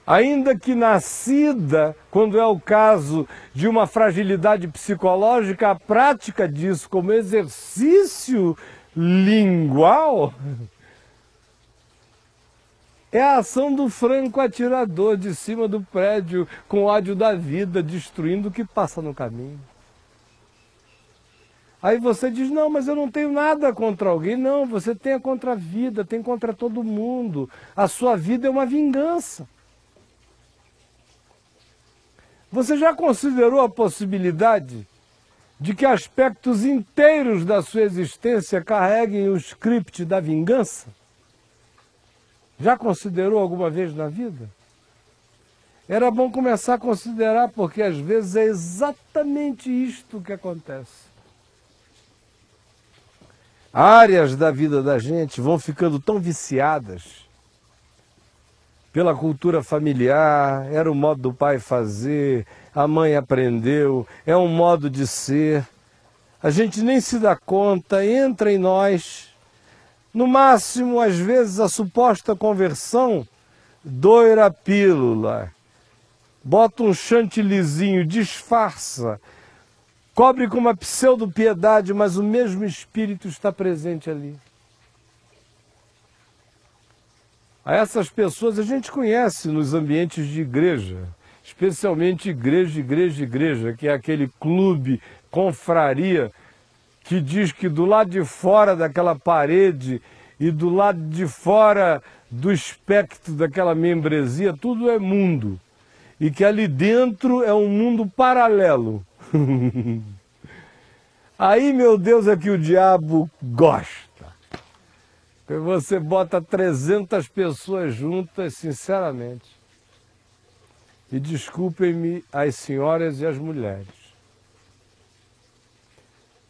ainda que nascida, quando é o caso de uma fragilidade psicológica, a prática disso como exercício lingual é a ação do franco atirador de cima do prédio com ódio da vida, destruindo o que passa no caminho. Aí você diz, não, mas eu não tenho nada contra alguém. Não, você tem contra a vida, tem contra todo mundo. A sua vida é uma vingança. Você já considerou a possibilidade de que aspectos inteiros da sua existência carreguem o script da vingança? Já considerou alguma vez na vida? Era bom começar a considerar, porque às vezes é exatamente isto que acontece. Áreas da vida da gente vão ficando tão viciadas pela cultura familiar, era o modo do pai fazer, a mãe aprendeu, é um modo de ser. A gente nem se dá conta, entra em nós. No máximo, às vezes, a suposta conversão doira a pílula, bota um chantilizinho, disfarça, cobre com uma pseudo-piedade, mas o mesmo espírito está presente ali. A essas pessoas a gente conhece nos ambientes de igreja, especialmente igreja, que é aquele clube, confraria, que diz que do lado de fora daquela parede e do lado de fora do espectro daquela membresia, tudo é mundo. E que ali dentro é um mundo paralelo. Aí, meu Deus, é que o diabo gosta. Você bota 300 pessoas juntas, sinceramente. E desculpem-me as senhoras e as mulheres.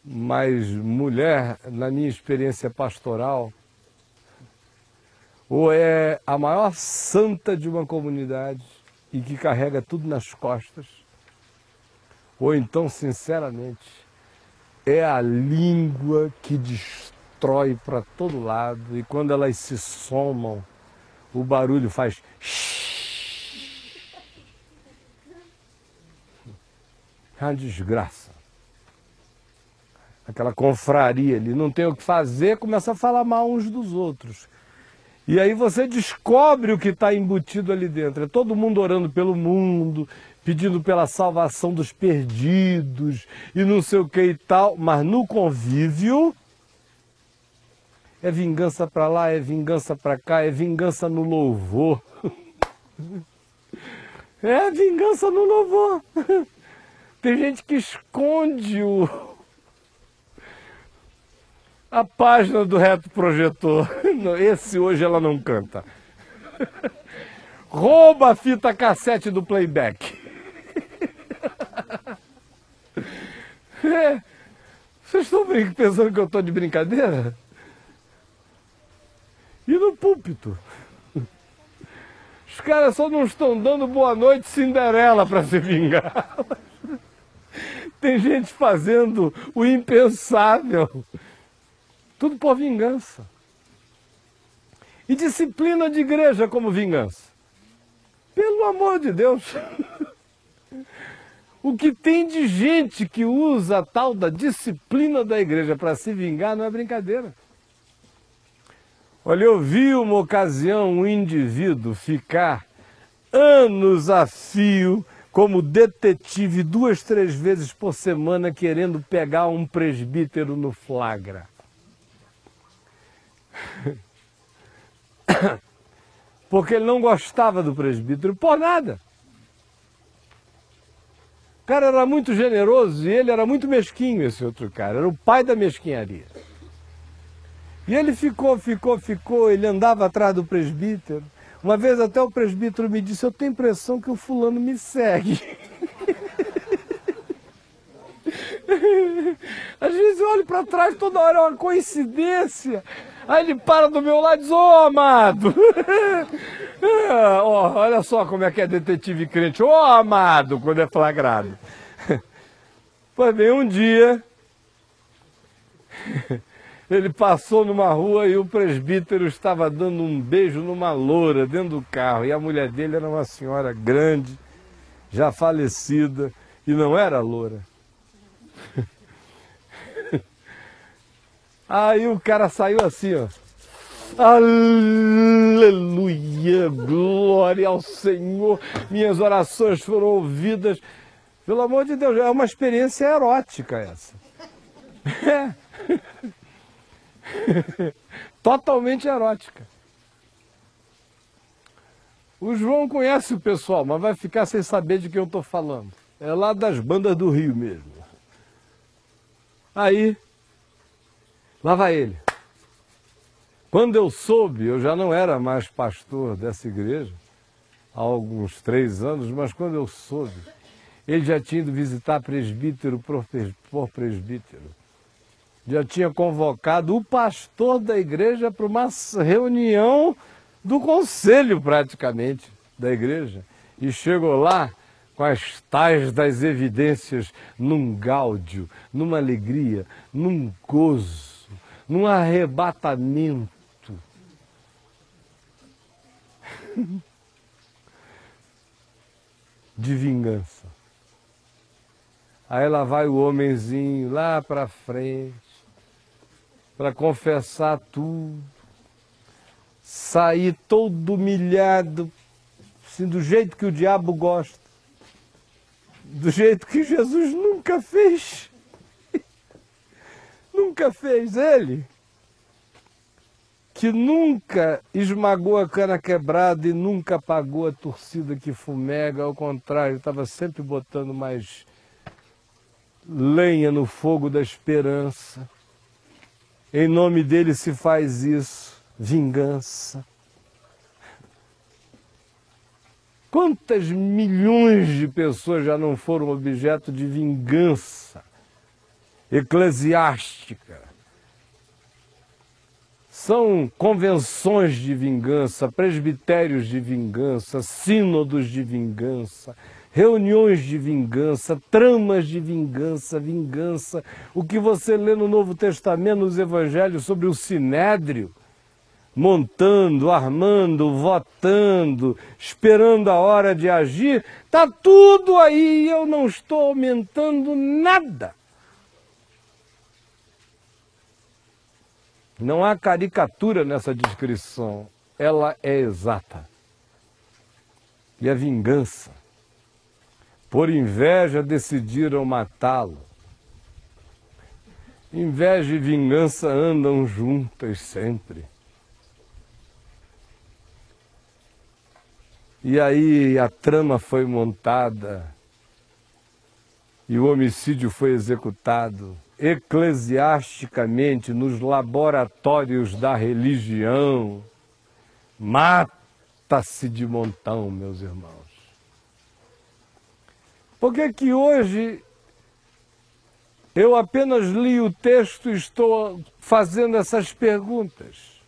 Mas mulher, na minha experiência pastoral, ou é a maior santa de uma comunidade e que carrega tudo nas costas, ou então, sinceramente, é a língua que destrói para todo lado, e quando elas se somam, o barulho faz é uma desgraça. Aquela confraria ali, não tem o que fazer, começa a falar mal uns dos outros. E aí você descobre o que está embutido ali dentro. É todo mundo orando pelo mundo, pedindo pela salvação dos perdidos e não sei o que e tal, mas no convívio é vingança para lá, é vingança para cá, é vingança no louvor. É vingança no louvor. Tem gente que esconde a página do retroprojetor. Esse hoje ela não canta. Rouba a fita cassete do playback. Vocês estão pensando que eu estou de brincadeira? E no púlpito? Os caras só não estão dando boa noite Cinderela para se vingar. Tem gente fazendo o impensável. Tudo por vingança. E disciplina de igreja como vingança. Pelo amor de Deus. O que tem de gente que usa a tal da disciplina da igreja para se vingar não é brincadeira. Olha, eu vi uma ocasião um indivíduo ficar anos a fio como detetive 2, 3 vezes por semana querendo pegar um presbítero no flagra. Porque ele não gostava do presbítero por nada. O cara era muito generoso e ele era muito mesquinho, esse outro cara. Era o pai da mesquinharia. E ele ficou, ele andava atrás do presbítero. Uma vez até o presbítero me disse, eu tenho a impressão que o fulano me segue. Às vezes eu olho para trás, toda hora é uma coincidência. Aí ele para do meu lado e diz, ô amado. Olha só como é que é detetive crente. Ô amado, quando é flagrado. Pois bem, um dia Ele passou numa rua e o presbítero estava dando um beijo numa loura dentro do carro. E a mulher dele era uma senhora grande, já falecida, e não era loura. Aí o cara saiu assim, ó. Aleluia, glória ao Senhor, minhas orações foram ouvidas. Pelo amor de Deus, é uma experiência erótica essa. É. Totalmente erótica. O João conhece o pessoal, mas vai ficar sem saber de quem eu estou falando. É lá das bandas do Rio mesmo. Aí, lá vai ele. Quando eu soube, eu já não era mais pastor dessa igreja, há alguns 3 anos, mas quando eu soube, ele já tinha ido visitar presbítero por presbítero. Já tinha convocado o pastor da igreja para uma reunião do conselho, praticamente, da igreja. E chegou lá com as tais das evidências num gáudio, numa alegria, num gozo, num arrebatamento. De vingança. Aí lá vai o homenzinho lá para frente, para confessar tudo, sair todo humilhado, assim, do jeito que o diabo gosta, do jeito que Jesus nunca fez. Nunca fez ele, que nunca esmagou a cana quebrada e nunca apagou a torcida que fumega, ao contrário, estava sempre botando mais lenha no fogo da esperança. Em nome dele se faz isso, vingança. Quantas milhões de pessoas já não foram objeto de vingança eclesiástica? São convenções de vingança, presbitérios de vingança, sínodos de vingança, reuniões de vingança, tramas de vingança, vingança. O que você lê no Novo Testamento, nos Evangelhos, sobre o Sinédrio, montando, armando, votando, esperando a hora de agir, está tudo aí, eu não estou aumentando nada. Não há caricatura nessa descrição, ela é exata. E a vingança. Por inveja decidiram matá-lo. Inveja e vingança andam juntas sempre. E aí a trama foi montada e o homicídio foi executado eclesiasticamente nos laboratórios da religião. Mata-se de montão, meus irmãos. Por que que hoje eu apenas li o texto e estou fazendo essas perguntas?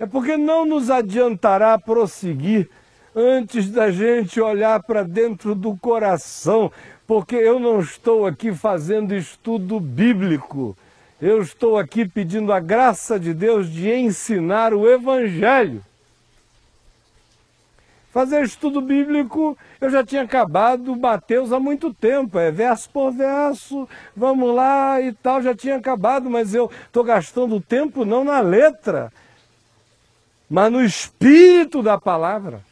É porque não nos adiantará prosseguir antes da gente olhar para dentro do coração, porque eu não estou aqui fazendo estudo bíblico, eu estou aqui pedindo a graça de Deus de ensinar o Evangelho. Fazer estudo bíblico, eu já tinha acabado Mateus há muito tempo, é verso por verso, vamos lá e tal, já tinha acabado, mas eu estou gastando tempo não na letra, mas no espírito da palavra.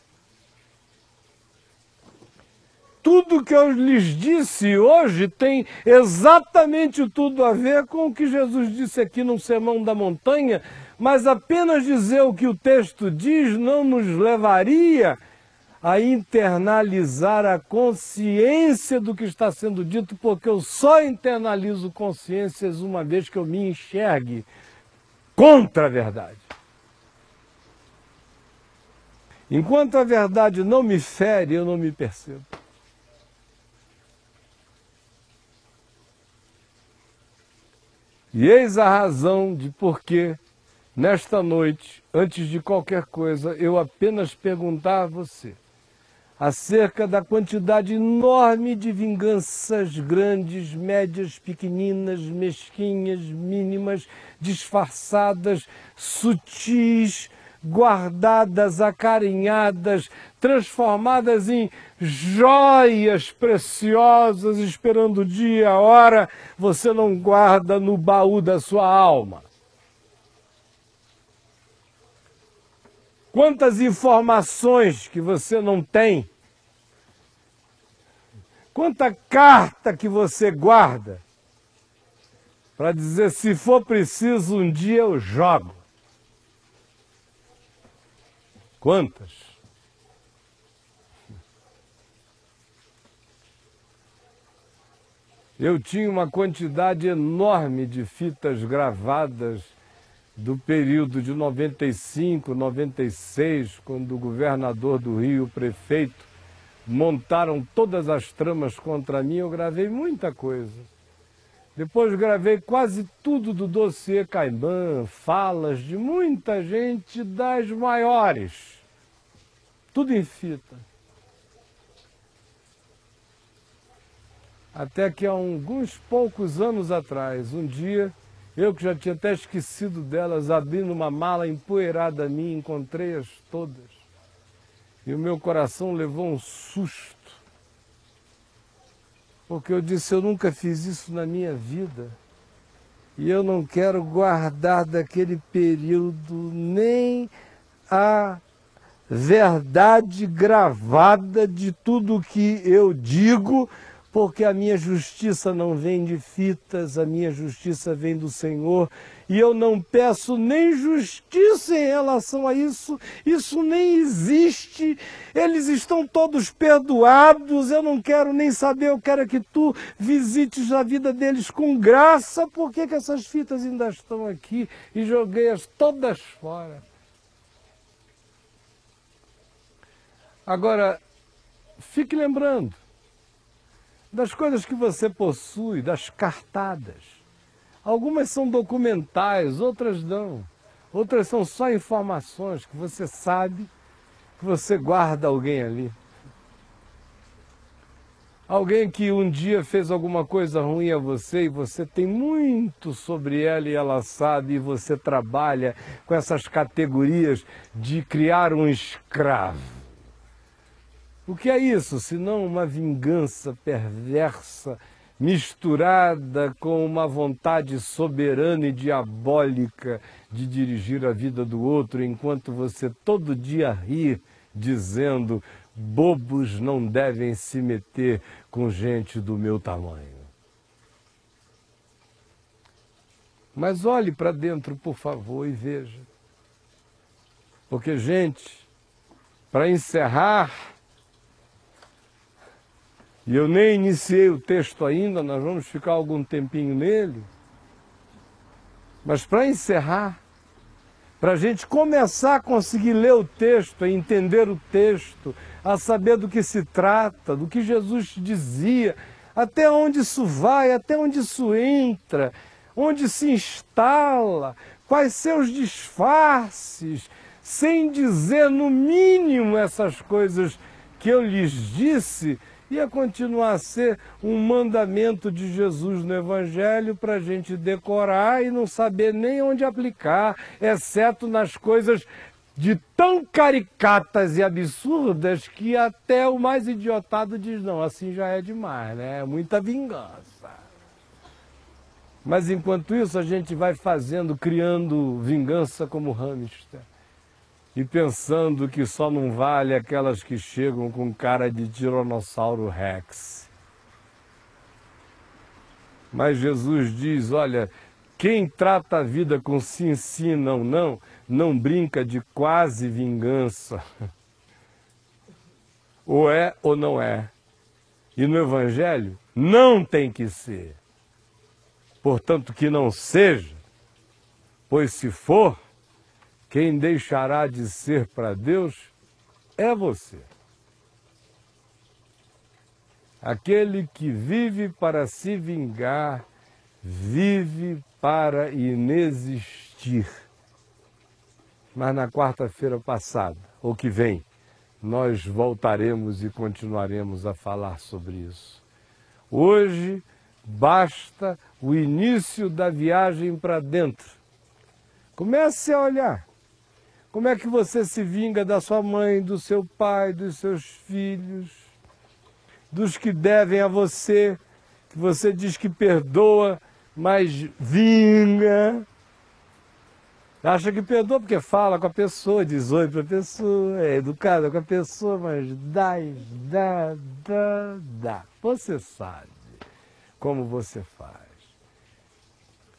Tudo que eu lhes disse hoje tem exatamente tudo a ver com o que Jesus disse aqui no Sermão da Montanha, mas apenas dizer o que o texto diz não nos levaria a internalizar a consciência do que está sendo dito, porque eu só internalizo consciências uma vez que eu me enxergue contra a verdade. Enquanto a verdade não me fere, eu não me percebo. E eis a razão de por que, nesta noite, antes de qualquer coisa, eu apenas perguntar a você, acerca da quantidade enorme de vinganças grandes, médias, pequeninas, mesquinhas, mínimas, disfarçadas, sutis, guardadas, acarinhadas, transformadas em joias preciosas, esperando o dia e a hora, você não guarda no baú da sua alma. Quantas informações que você não tem? Quanta carta que você guarda para dizer, se for preciso, um dia eu jogo. Quantas? Eu tinha uma quantidade enorme de fitas gravadas do período de 95, 96, quando o governador do Rio, o prefeito, montaram todas as tramas contra mim, eu gravei muita coisa. Depois gravei quase tudo do dossiê Caimã, falas de muita gente das maiores. Tudo em fita. Até que há alguns poucos anos atrás, um dia, eu que já tinha até esquecido delas, abrindo uma mala empoeirada minha, encontrei-as todas. E o meu coração levou um susto. Porque eu disse, eu nunca fiz isso na minha vida. E eu não quero guardar daquele período nem a verdade gravada de tudo que eu digo, porque a minha justiça não vem de fitas, a minha justiça vem do Senhor, e eu não peço nem justiça em relação a isso, isso nem existe, eles estão todos perdoados, eu não quero nem saber, eu quero que tu visites a vida deles com graça, por que essas fitas ainda estão aqui? E joguei-as todas fora. Agora, fique lembrando das coisas que você possui, das cartadas. Algumas são documentais, outras não. Outras são só informações que você sabe que você guarda alguém ali. Alguém que um dia fez alguma coisa ruim a você e você tem muito sobre ela e ela sabe, e você trabalha com essas categorias de criar um escravo. O que é isso, senão uma vingança perversa, misturada com uma vontade soberana e diabólica de dirigir a vida do outro, enquanto você todo dia ri, dizendo, bobos não devem se meter com gente do meu tamanho. Mas olhe para dentro, por favor, e veja. Porque, gente, para encerrar, e eu nem iniciei o texto ainda, nós vamos ficar algum tempinho nele. Mas para encerrar, para a gente começar a conseguir ler o texto, a entender o texto, a saber do que se trata, do que Jesus dizia, até onde isso vai, até onde isso entra, onde se instala, quais seus disfarces, sem dizer no mínimo essas coisas que eu lhes disse, ia continuar a ser um mandamento de Jesus no Evangelho para a gente decorar e não saber nem onde aplicar, exceto nas coisas de tão caricatas e absurdas que até o mais idiotado diz, não, assim já é demais, né? É muita vingança. Mas enquanto isso a gente vai fazendo, criando vingança como hamster. E pensando que só não vale aquelas que chegam com cara de Tiranossauro Rex. Mas Jesus diz, olha, quem trata a vida com sim, sim, não, não, não brinca de quase vingança. Ou é ou não é. E no Evangelho, não tem que ser. Portanto, que não seja, pois se for, quem deixará de ser para Deus é você. Aquele que vive para se vingar, vive para inexistir. Mas na quarta-feira passada, ou que vem, nós voltaremos e continuaremos a falar sobre isso. Hoje, basta o início da viagem para dentro. Comece a olhar. Como é que você se vinga da sua mãe, do seu pai, dos seus filhos, dos que devem a você, que você diz que perdoa, mas vinga. Acha que perdoa porque fala com a pessoa, diz oi para a pessoa, é educada com a pessoa, mas dá. Você sabe como você faz.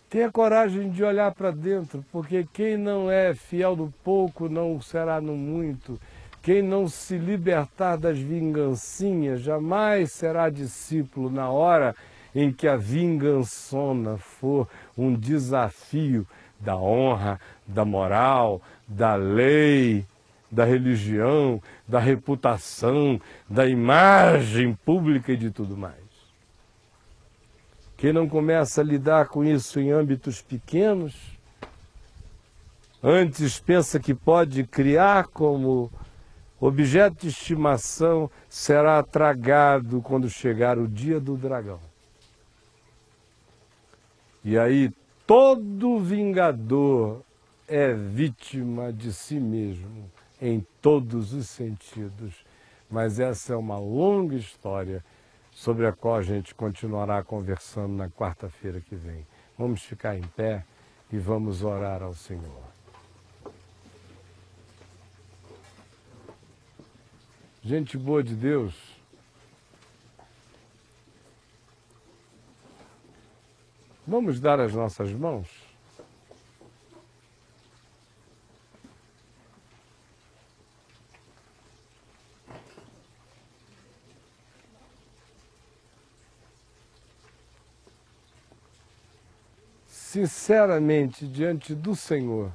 Tenha coragem de olhar para dentro, porque quem não é fiel no pouco não será no muito. Quem não se libertar das vingancinhas jamais será discípulo na hora em que a vingançona for um desafio da honra, da moral, da lei, da religião, da reputação, da imagem pública e de tudo mais. Quem não começa a lidar com isso em âmbitos pequenos, antes pensa que pode criar como objeto de estimação, será tragado quando chegar o dia do dragão. E aí todo vingador é vítima de si mesmo, em todos os sentidos. Mas essa é uma longa história sobre a qual a gente continuará conversando na quarta-feira que vem. Vamos ficar em pé e vamos orar ao Senhor. Gente boa de Deus, vamos dar as nossas mãos? Sinceramente, diante do Senhor,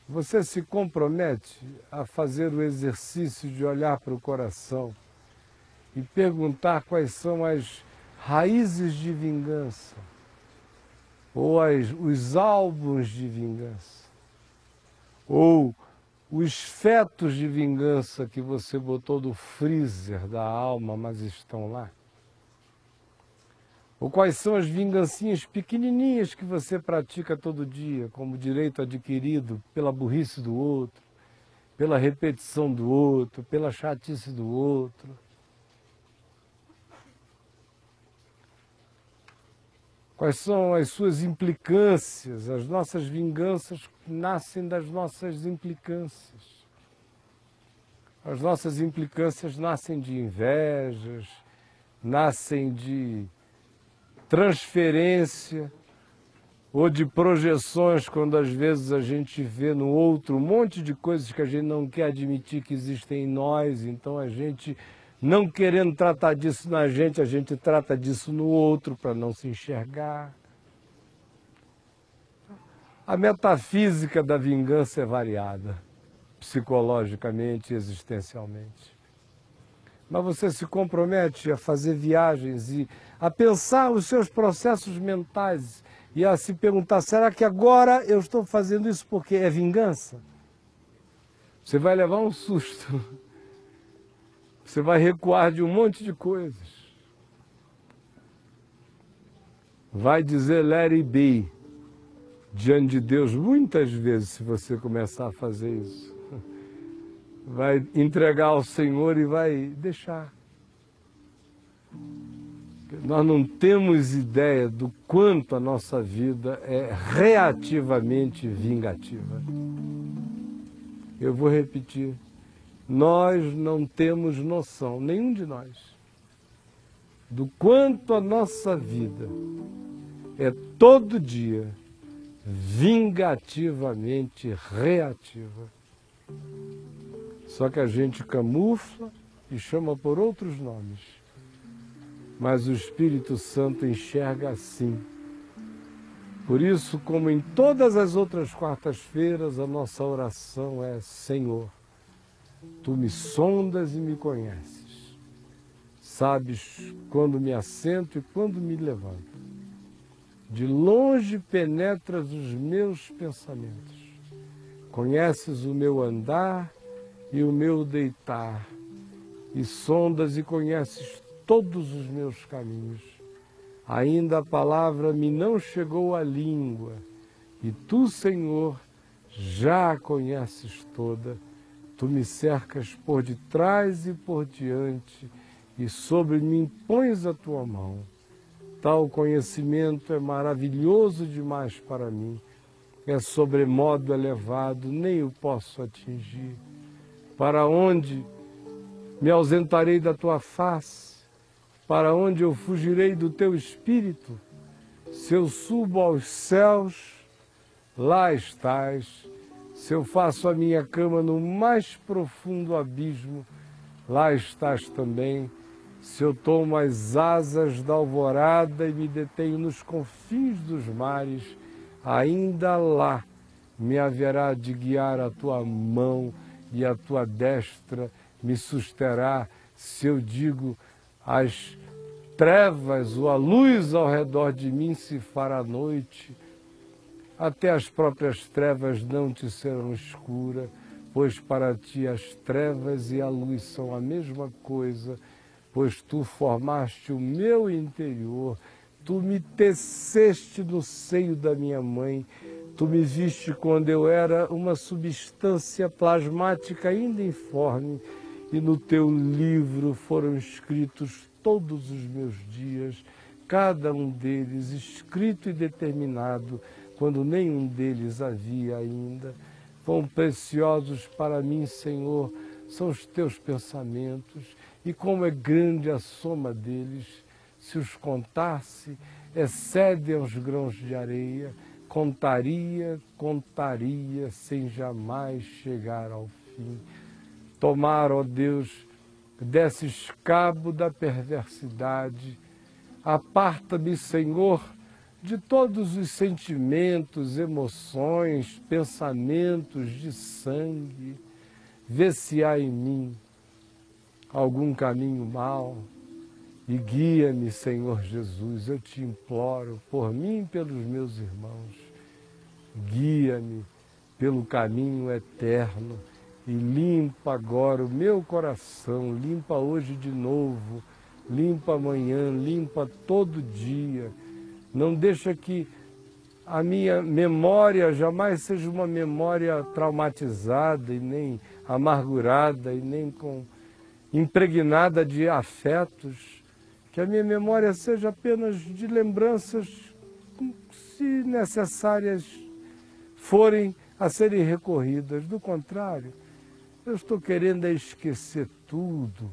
você se compromete a fazer o exercício de olhar para o coração e perguntar quais são as raízes de vingança ou os álbuns de vingança ou os fetos de vingança que você botou do freezer da alma, mas estão lá? Ou quais são as vingancinhas pequenininhas que você pratica todo dia, como direito adquirido pela burrice do outro, pela repetição do outro, pela chatice do outro? Quais são as suas implicâncias? As nossas vinganças nascem das nossas implicâncias. As nossas implicâncias nascem de invejas, nascem de transferência ou de projeções, quando às vezes a gente vê no outro um monte de coisas que a gente não quer admitir que existem em nós, então a gente, não querendo tratar disso na gente, a gente trata disso no outro para não se enxergar. A metafísica da vingança é variada, psicologicamente e existencialmente. Mas você se compromete a fazer viagens e a pensar os seus processos mentais e a se perguntar, será que agora eu estou fazendo isso porque é vingança? Você vai levar um susto. Você vai recuar de um monte de coisas. Vai dizer let it be diante de Deus muitas vezes se você começar a fazer isso. Vai entregar ao Senhor e vai deixar. Nós não temos ideia do quanto a nossa vida é reativamente vingativa. Eu vou repetir. Nós não temos noção, nenhum de nós, do quanto a nossa vida é todo dia vingativamente reativa. Só que a gente camufla e chama por outros nomes. Mas o Espírito Santo enxerga assim. Por isso, como em todas as outras quartas-feiras, a nossa oração é: Senhor, Tu me sondas e me conheces. Sabes quando me assento e quando me levanto. De longe penetras os meus pensamentos. Conheces o meu andar e o meu deitar, e sondas e conheces todos os meus caminhos. Ainda a palavra me não chegou à língua, e tu, Senhor, já a conheces toda. Tu me cercas por detrás e por diante, e sobre mim pões a tua mão. Tal conhecimento é maravilhoso demais para mim, é sobremodo elevado, nem o posso atingir. Para onde me ausentarei da tua face? Para onde eu fugirei do teu espírito? Se eu subo aos céus, lá estás. Se eu faço a minha cama no mais profundo abismo, lá estás também. Se eu tomo as asas da alvorada e me detenho nos confins dos mares, ainda lá me haverá de guiar a tua mão e a tua destra me susterá. Se eu digo as trevas ou a luz ao redor de mim se fará noite, até as próprias trevas não te serão escuras, pois para ti as trevas e a luz são a mesma coisa, pois tu formaste o meu interior, tu me teceste no seio da minha mãe, tu me viste quando eu era uma substância plasmática ainda informe, e no teu livro foram escritos todos os meus dias, cada um deles escrito e determinado, quando nenhum deles havia ainda. Quão preciosos para mim, Senhor, são os teus pensamentos, e como é grande a soma deles. Se os contasse, excedem aos grãos de areia, contaria, sem jamais chegar ao fim. Tomar, ó Deus, desses cabo da perversidade, aparta-me, Senhor, de todos os sentimentos, emoções, pensamentos de sangue. Vê se há em mim algum caminho mau e guia-me, Senhor Jesus, eu te imploro, por mim e pelos meus irmãos. Guia-me pelo caminho eterno e limpa agora o meu coração, limpa hoje de novo, limpa amanhã, limpa todo dia. Não deixa que a minha memória jamais seja uma memória traumatizada e nem amargurada e nem impregnada de afetos. Que a minha memória seja apenas de lembranças, se necessárias forem a serem recorridas. Do contrário, eu estou querendo esquecer tudo,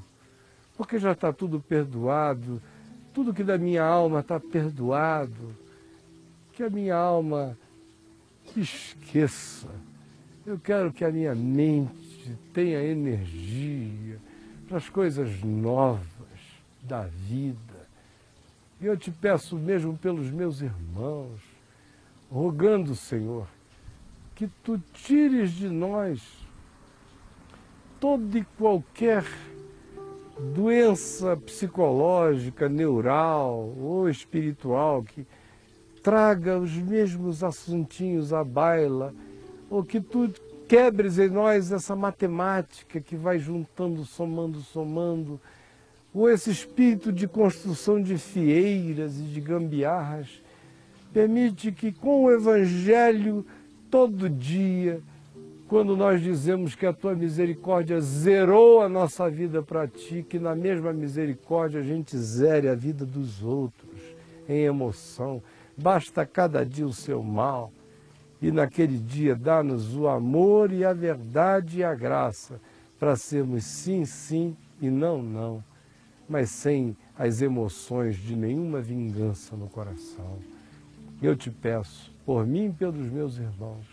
porque já está tudo perdoado, tudo que da minha alma está perdoado, que a minha alma esqueça. Eu quero que a minha mente tenha energia para as coisas novas da vida. E eu te peço mesmo pelos meus irmãos, rogando, Senhor, que tu tires de nós toda e qualquer doença psicológica, neural ou espiritual que traga os mesmos assuntinhos à baila, ou que tu quebres em nós essa matemática que vai juntando, somando, ou esse espírito de construção de fieiras e de gambiarras. Permite que com o Evangelho, todo dia, quando nós dizemos que a tua misericórdia zerou a nossa vida para ti, que na mesma misericórdia a gente zere a vida dos outros em emoção. Basta cada dia o seu mal, e naquele dia dá-nos o amor e a verdade e a graça para sermos sim, sim e não, não, mas sem as emoções de nenhuma vingança no coração. Eu te peço, por mim e pelos meus irmãos,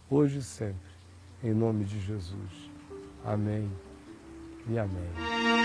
hoje e sempre, em nome de Jesus. Amém e amém.